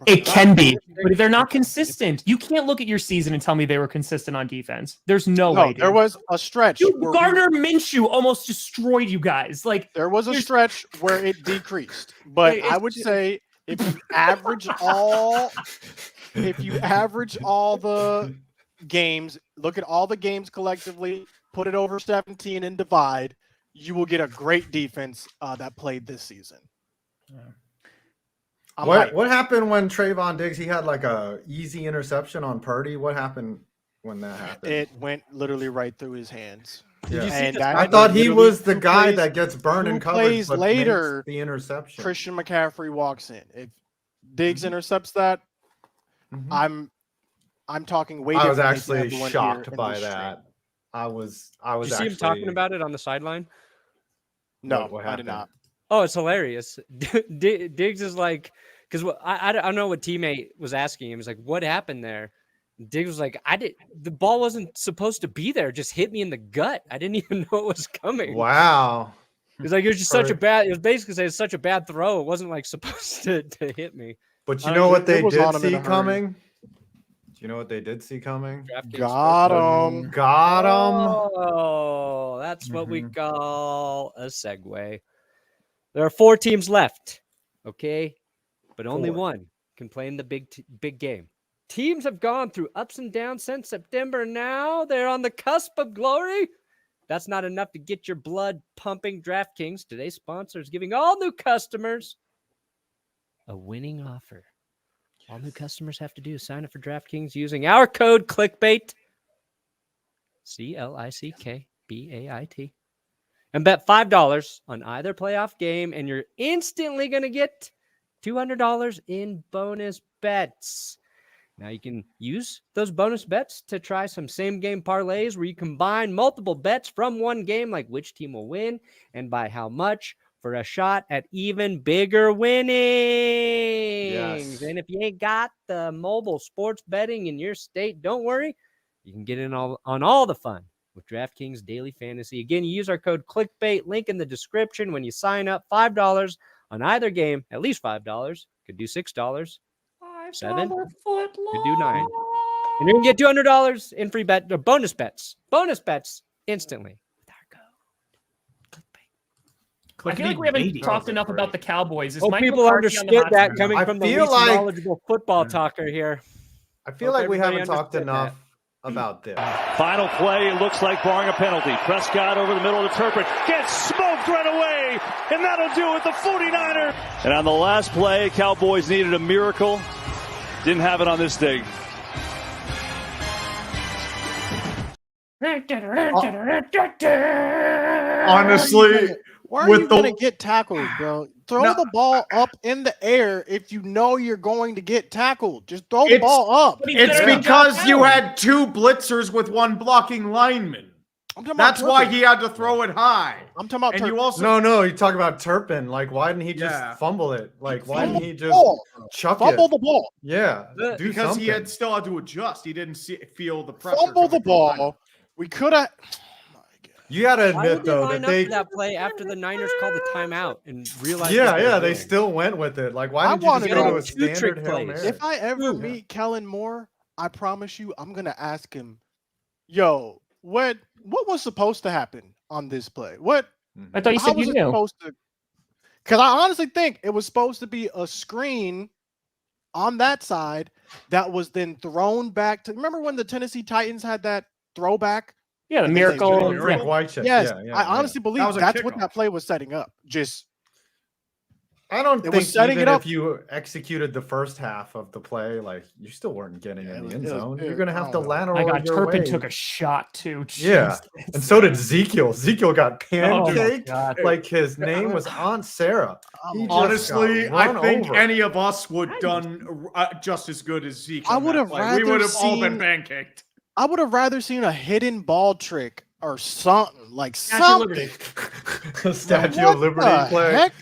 It can be, but they're not consistent. You can't look at your season and tell me they were consistent on defense. There's no way. There was a stretch. Dude, where Gardner Minshew almost destroyed you guys. Like there was a stretch where it decreased, but I would say if you average all the games, look at all the games collectively, put it over 17 and divide, you will get a great defense that played this season. What happened when Trayvon Diggs, he had like a easy interception on Purdy? What happened when that happened? It went literally right through his hands. Yeah. And I thought he was the who guy plays- that gets burned in who coverage plays but later, makes the interception. Christian McCaffrey walks in. If Diggs intercepts that, I'm talking way I was differently to actually everyone here shocked in by this stream. that. I was Did you see actually him talking about it on the sideline? No, what I did happened? not. Oh, it's hilarious. Diggs is like, because I don't know what teammate was asking him. He's like, what happened there? Diggs was like, the ball wasn't supposed to be there. It just hit me in the gut. I didn't even know it was coming. Wow. He's like, it was just it was basically saying it's such a bad throw. It wasn't like supposed to hit me. But you know what they was on did him in see a hurry. coming? Do you know what they did see coming? Got him. Got him. Oh, that's what we call a segue. There are 4 teams left, okay? But only 4. one can play in the big game. Teams have gone through ups and downs since September. Now they're on the cusp of glory. That's not enough to get your blood pumping. DraftKings, today's sponsor, is giving all new customers a winning offer. All new customers have to do is sign up for DraftKings using our code ClickBait, ClickBait, and bet $5 on either playoff game, and you're instantly going to get $200 in bonus bets. Now you can use those bonus bets to try some same game parlays where you combine multiple bets from one game, like which team will win and by how much, for a shot at even bigger winnings. Yes. And if you ain't got the mobile sports betting in your state, don't worry. You can get in on all the fun with DraftKings Daily Fantasy. Again, you use our code ClickBait, link in the description when you sign up. $5 on either game, at least $5. Could do $6. $7. Could do $9. And you can get $200 in free bonus bets instantly with our code ClickBait. I feel like we haven't talked enough about the Cowboys. Is Mike people McCarthy on the understood hot that seat? coming I from the feel least like- knowledgeable football talker here. I feel Hope like we everybody haven't talked understood enough about this. Final play, it looks like barring a penalty. Prescott over the middle of the turret, gets smoked right away, and that'll do it, the 49er. And on the last play, Cowboys needed a miracle. Didn't have it on this day. Honestly, Why are with you the- going to get tackled, bro? Throw No. the ball up in the air if you know you're going to get tackled. Just throw the ball up. But he's it's better than because Josh you Allen. had 2 blitzers with 1 blocking lineman. I'm talking about That's why Turpin. he had to throw it high. I'm talking about And Turpin. you also No, you talk about Turpin. Like, why didn't he just Yeah. fumble it? Like, why Fumble didn't he the just ball. chuck Fumble it? the ball. Yeah, do because something. he had still had to adjust. He didn't feel the pressure. Fumble the coming from behind him. ball. We could have. You got to Why admit would they though line that up they, for that play after the Niners called the timeout and realized? yeah, they still went with it. Like, why I didn't you just wanna go know to a two trick standard Hail plays. Mary? If I ever Yeah. meet Kellen Moore, I promise you, I'm gonna ask him, "Yo, what was supposed to happen on this play? What? I thought you How said was you it knew. supposed to?" Because I honestly think it was supposed to be a screen on that side that was then thrown back to. Remember when the Tennessee Titans had that throwback? Yeah, the And then they miracle. did Oh, it. Frank Yeah. Wycheck. Yes, yeah, I honestly believe was a that's what kickoff. that play was setting up. Just I don't It was think setting even it up. if you executed the first half of the play, like you still weren't getting Yeah, in it the end was- zone. it- You're gonna have I to don't know. lateral My God, your Turpin way. took a shot too. Yeah, Jeez. and so did Ezekiel. Ezekiel got Oh my pancaked God. like his name was Aunt Sarah. He just Honestly, got I run think over. any of us would done just as good as Zeke. I on would that have play. We rather would have all been seen- pancaked. I would have rather seen a hidden ball trick or something like Statue of something. Liberty. Statue What of Liberty the play. heck?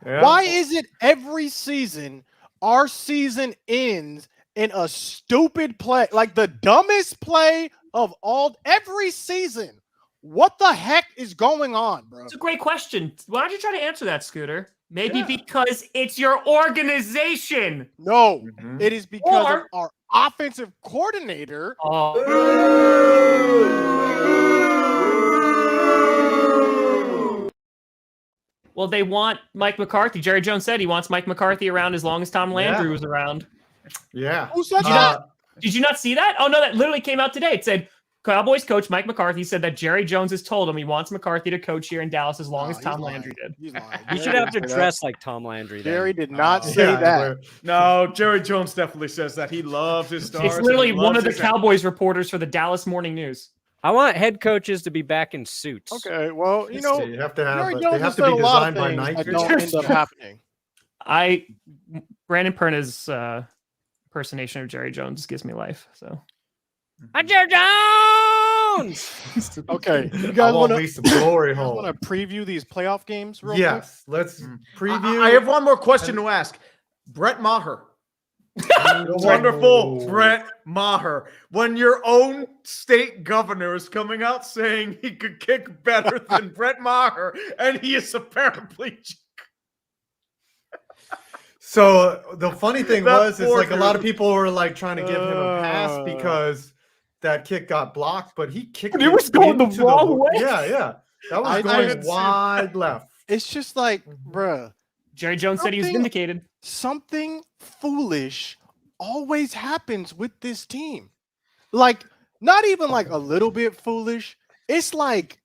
Yeah. Why is it every season our season ends in a stupid play, like the dumbest play of all every season? What the heck is going on, bro? It's a great question. Why don't you try to answer that, Scooter? Maybe Yeah. because it's your organization. No, Mhm. it is because of Or- our offensive coordinator. Oh, well, they want Mike McCarthy. Jerry Jones said he wants Mike McCarthy around as long as Tom Landry Yeah. was around. Yeah. Who said Did you that? Did you not see that? Oh no, that literally came out today. It said Cowboys coach Mike McCarthy said that Jerry Jones has told him he wants McCarthy to coach here in Dallas as long No, as he's Tom lying. Landry did. He's lying. You Jerry should have to didn't say that. dress like Tom Landry. then. Jerry did not Oh. say Yeah, that. No, Jerry Jones definitely says that he loves his stars. It's and literally he one loves of the his- Cowboys reporters for the Dallas Morning News. I want head coaches to be back in suits. Okay, well, you know, you have to Jerry have. Jones They have has to said be a lot of designed by things that Nike. don't end up happening. Brandon Perna's impersonation of Jerry Jones gives me life. So Jerry Jones. Okay, you I guys want want me some glory to hole. preview these playoff games real Yes, let's preview. I have one more question to ask. Brett Maher. Wonderful Brett Maher. When your own state governor is coming out saying he could kick better than Brett Maher, and he is a paraplegic. So the funny thing That was, is poor like a lot of dude. people were like trying to give him a pass because that kick got blocked, but he kicked But it was going the into wrong way. Yeah, that was I going didn't see wide left. It's just like, bruh, Jerry Jones said he was Something- vindicated. something foolish always happens with this team. Like, not even like a little bit foolish. It's like,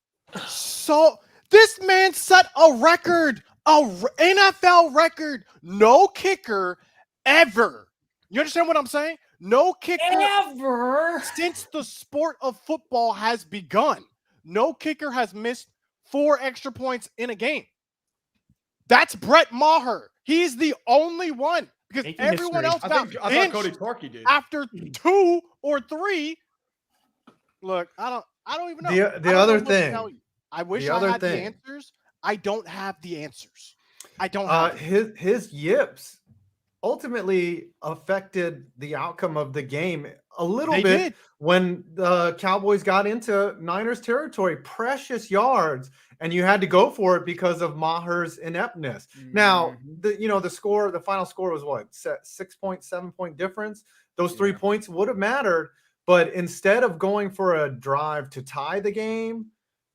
so this man set a record, NFL record, no kicker ever. You understand what I'm saying? No kicker Ever. since the sport of football has begun. No kicker has missed 4 extra points in a game. That's Brett Maher. He's the only one because Making everyone history. else got I thought benched Cody Torkey did. after 2 or 3. Look, I don't even know. The I don't other know what to thing- tell you. I wish the I other had thing- the answers. I don't have the answers. I don't have it. His yips ultimately affected the outcome of the game a little They bit did. when the Cowboys got into Niners territory, precious yards, and you had to go for it because of Maher's ineptness. Now, the final score was what? 6.7 difference. Those 3 points would have mattered, but instead of going for a drive to tie the game,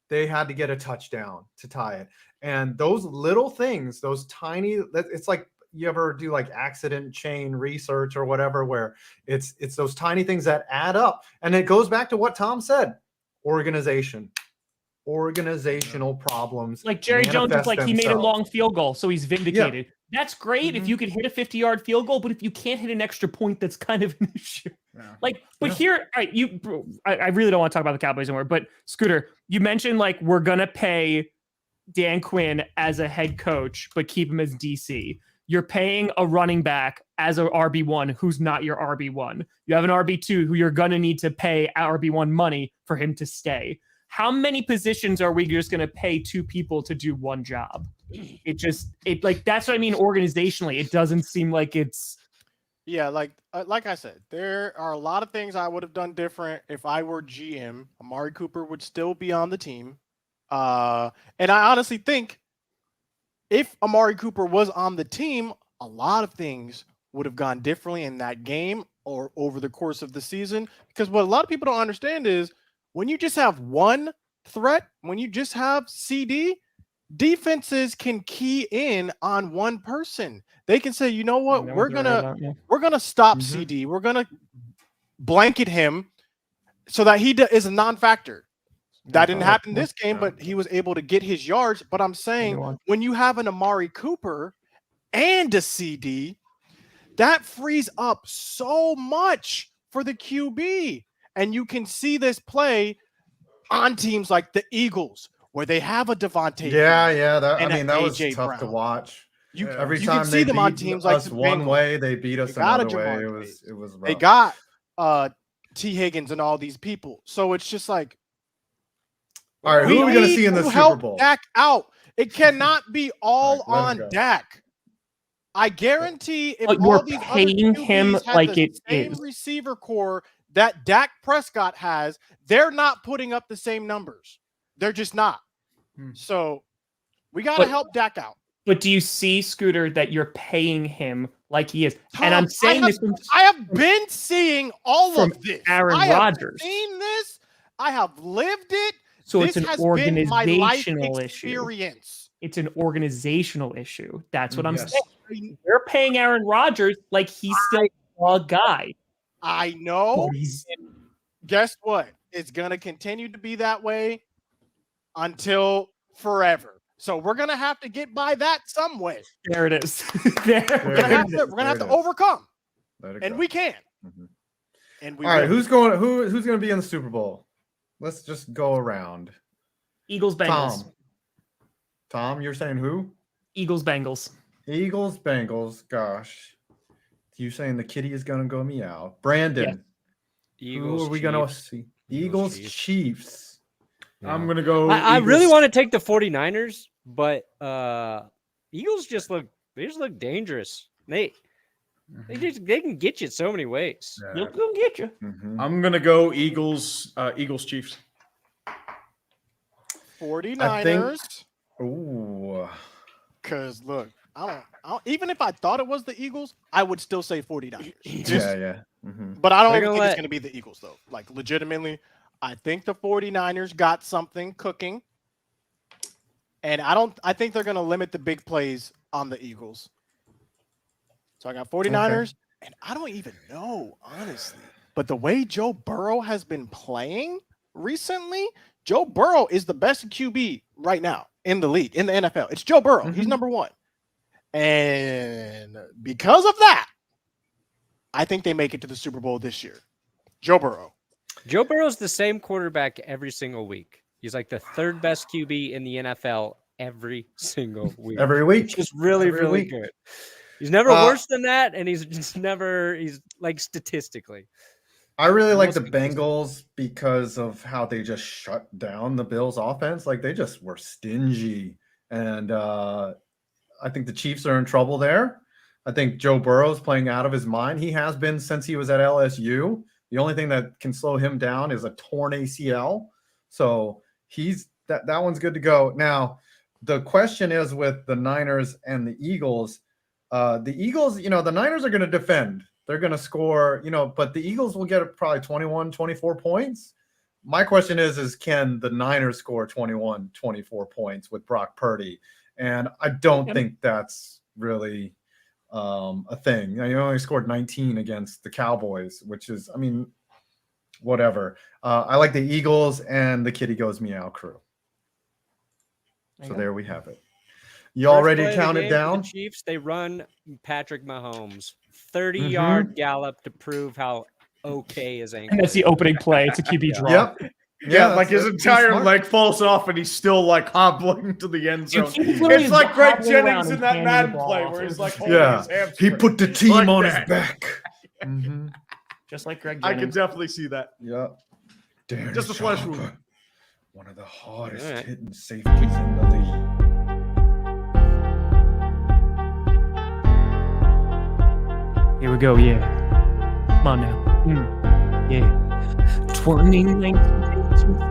they had to get a touchdown to tie it. And those little things, those tiny, it's like you ever do like accident chain research or whatever, where it's those tiny things that add up. And it goes back to what Tom said, organizational problems. Like Jerry Jones, it's like he made a themselves. long field goal, so he's vindicated. That's great if you could hit a 50-yard field goal, but if you can't hit an extra point, that's kind of an issue. Like, but here, all right, I really don't want to talk about the Cowboys anymore, but Scooter, you mentioned like we're going to pay Dan Quinn as a head coach, but keep him as DC. You're paying a running back as a RB1 who's not your RB1. You have an RB2 who you're going to need to pay RB1 money for him to stay. How many positions are we just going to pay two people to do one job? It like, that's what I mean. Organizationally, it doesn't seem like it's. Yeah. Like I said, there are a lot of things I would have done different. If I were GM, Amari Cooper would still be on the team. And I honestly think if Amari Cooper was on the team, a lot of things would have gone differently in that game or over the course of the season. Because what a lot of people don't understand is when you just have one threat, when you just have CD, defenses can key in on one person. They can say, you know what, we're gonna stop CD. We're gonna blanket him so that he is a non-factor. That didn't happen this game, but he was able to get his yards. But I'm saying when you have an Amari Cooper and a CD, that frees up so much for the QB. And you can see this play on teams like the Eagles, where they have a Devontae. That was tough to watch. Every time they beat on teams like us one way, they beat us another way. It was rough. They got T. Higgins and all these people. So it's just like, all right, who are we going to see in the Super Bowl? Dak out. It cannot be all on Dak. I guarantee if you're paying him like it same is receiver core that Dak Prescott has, they're not putting up the same numbers. They're just not. So we got to help Dak out. But do you see, Scooter, that you're paying him like he is? And I'm saying I have been seeing all of this. Aaron Rodgers. I have seen this. I have lived it. So this it's an organizational issue. It's an organizational issue. That's what I'm saying. You're paying Aaron Rodgers like he's still a guy. I know. Guess what? It's going to continue to be that way until forever. So we're going to have to get by that some way. There it is. We're going to have to overcome. And we can. And we all right, who's going to be in the Super Bowl? Let's just go around. Eagles, Bengals. Tom, you're saying who? Eagles, Bengals. Eagles, Bengals. Gosh. You saying the kitty is going to go meow. Brandon. Eagles, who are we going to see? Eagles, Chiefs. Yeah. I'm going to go. I really want to take the 49ers, but Eagles just look dangerous. They can get you so many ways. They'll go get you. I'm going to go Eagles, Chiefs. 49ers. Ooh. Because look, I don't even if I thought it was the Eagles, I would still say 49ers. But I don't think it's going to be the Eagles, though. Like, legitimately, I think the 49ers got something cooking. And I think they're going to limit the big plays on the Eagles. So I got 49ers, and I don't even know, honestly. But the way Joe Burrow has been playing recently, Joe Burrow is the best QB right now in the league, in the NFL. It's Joe Burrow. He's number one. And because of that, I think they make it to the Super Bowl this year. Joe Burrow. Joe Burrow's the same quarterback every single week. He's like the third best QB in the NFL every single week. Every week. Just really good. He's never worse than that, and he's like statistically. I really like the Bengals because of how they just shut down the Bills offense. Like they just were stingy. And I think the Chiefs are in trouble there. I think Joe Burrow's playing out of his mind. He has been since he was at LSU. The only thing that can slow him down is a torn ACL. So that one's good to go. Now, the question is with the Niners and the Eagles. The Eagles, the Niners are going to defend. They're going to score, but the Eagles will get probably 21, 24 points. my question is can the Niners score 21, 24 points with Brock Purdy? And I don't think that's really a thing. You only scored 19 against the Cowboys, which is, I mean, whatever. I like the Eagles and the Kitty Goes Meow crew. So there we have it. You already counted down? The Chiefs, they run Patrick Mahomes 30-yard gallop to prove how okay his ankle. And that's the opening play. It's a QB draw. Yep. Yeah, like his entire leg falls off and he's still like hobbling to the end zone. He's literally It's like Greg hobbling Jennings around in that and Madden handing the play ball. where he's like holding his He hamstring. put the team Like on that. his back. Just like Greg I Jennings. can definitely see that. Yep. Darren Just a flesh Sharper, wound. one of the hardest All right. hitting safeties in the league. Here we go, yeah. Come on now. Yeah. 2019,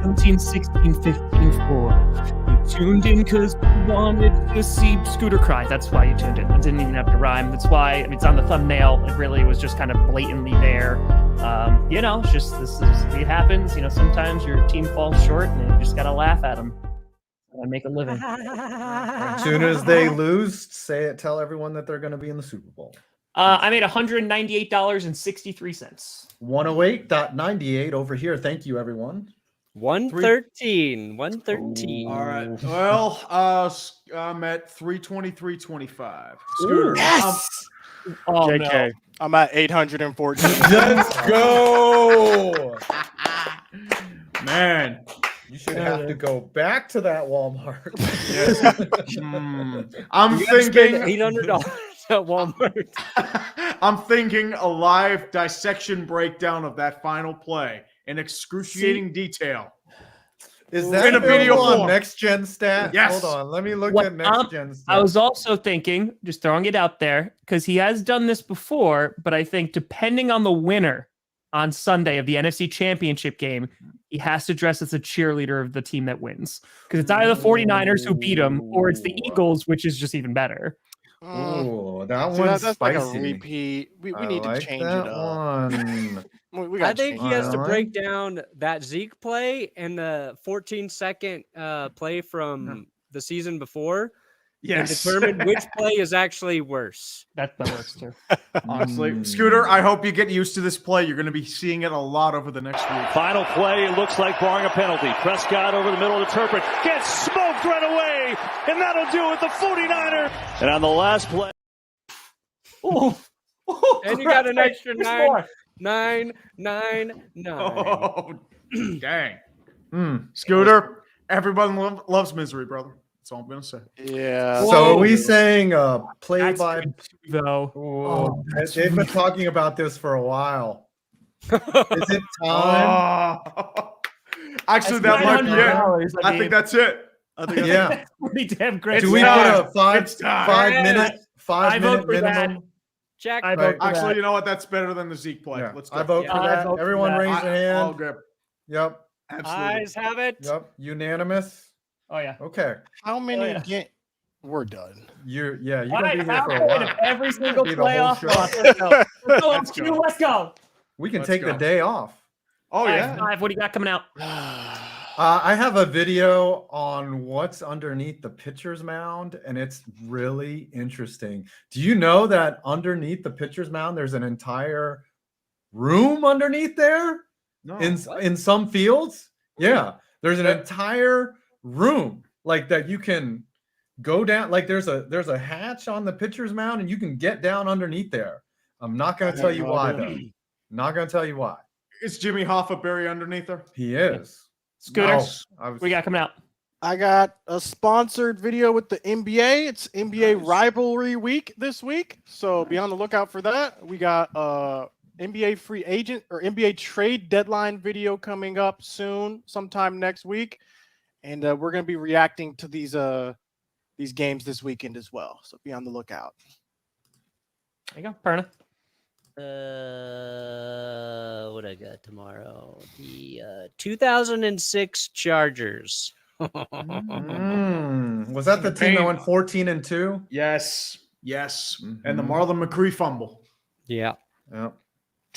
17, 16, 15, 4. You tuned in because you wanted to see Scooter cry. That's why you tuned in. It didn't even have to rhyme. That's why, I mean, it's on the thumbnail. It really was just kind of blatantly there. You know, it's just, it happens. You know, sometimes your team falls short and you just got to laugh at them and make a living. As soon as they lose, tell everyone that they're going to be in the Super Bowl. I made $198.63. 108.98 over here. Thank you, everyone. 113. 113. All right. Well, I'm at 323.25. Scooter. Yes! Oh, JK. I'm at 814. Let's go. Man. You should have to go back to that Walmart. I'm thinking $800 at Walmart. I'm thinking a live dissection breakdown of that final play in excruciating detail. Is that In a video available on form. Next Gen Stats? Yes. Hold on. Let me look What at Next Gen Stats. I was also thinking, just throwing it out there, because he has done this before, but I think depending on the winner on Sunday of the NFC Championship game, he has to dress as a cheerleader of the team that wins. Because it's either the 49ers who beat him, or it's the Eagles, which is just even better. Oh, that See, one's that's spicy. like a repeat. We I need like to change that it up. one. We I gotta think change he it has to up. break down that Zeke play and the 14-second play from the season before and determine which play is actually worse. That works too. Honestly, Scooter, I hope you get used to this play. You're going to be seeing it a lot over the next week. Final play, it looks like barring a penalty. Prescott over the middle of the turret. Gets smoked right away. And that'll do it, the 49er. And on the last play. And you got an extra There's more. 9. Oh, dang. Scooter, everyone loves misery, brother. That's all I'm going to say. Yeah. So are we saying play That's by good too, though. Oh, they've been talking about this for a while. Is it time? Actually, That's that might be $900, it. I think that's it. I think that's Yeah. That's pretty damn great. Do we time. put a five It's time. minute I vote for that. minimum? Check. I vote for Actually, that. you know what? That's better than the Zeke play. Yeah. Let's go. I vote Yeah. for I that. vote for Everyone that. raise their I'll hand. grab. Yep. Absolutely. Eyes have it. Yep. Unanimous. Oh, yeah. Okay. How many yeah. get? We're done. You're All gonna right, be here how for a good while. if every single Be the whole playoff show. loss. Let's go. Let's go. Let's go. Let's go. We can Let's take go. the day off. Oh, yeah. Five. What do you got coming out? I have a video on what's underneath the pitcher's mound, and it's really interesting. Do you know that underneath the pitcher's mound, there's an entire room underneath there? No. In some fields? Yeah, there's an entire room like that you can go down. Like there's a hatch on the pitcher's mound, and you can get down underneath there. I'm not going to tell you why, though. Not going to tell you why. Is Jimmy Hoffa buried underneath her? He is. Scooter, I was, we got coming out. I got a sponsored video with the NBA. It's NBA Rivalry week this week, so be on the lookout for that. We got NBA free agent or NBA trade deadline video coming up soon, sometime next week, and we're going to be reacting to these games this weekend as well. So be on the lookout. There you go, Perna. What I got tomorrow? The 2006 Chargers. Was that the team that went 14-2? Yes. Yes. Mhm. And the Marlon McCree fumble. Yeah. Yep.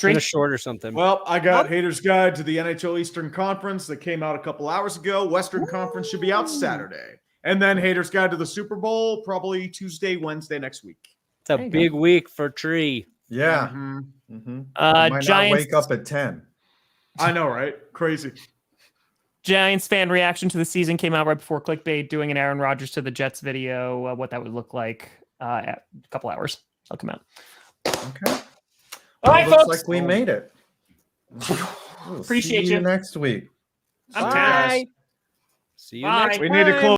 In a short or something. Well, I got Hater's Guide to the NHL Eastern Conference that came out a couple hours ago. Western Conference should be out Saturday. And then Hater's Guide to the Super Bowl probably Tuesday, Wednesday next week. It's a big week for Tree. Yeah. Might Giants not wake up at 10. I know, right? Crazy. Giants fan reaction to the season came out right before Clickbait doing an Aaron Rodgers to the Jets video, what that would look like at a couple hours. That'll come out. Okay. All right, looks folks. like we made it. Appreciate See you you. next week. I'm Bye. tired. See you Bye. next We need to time. close.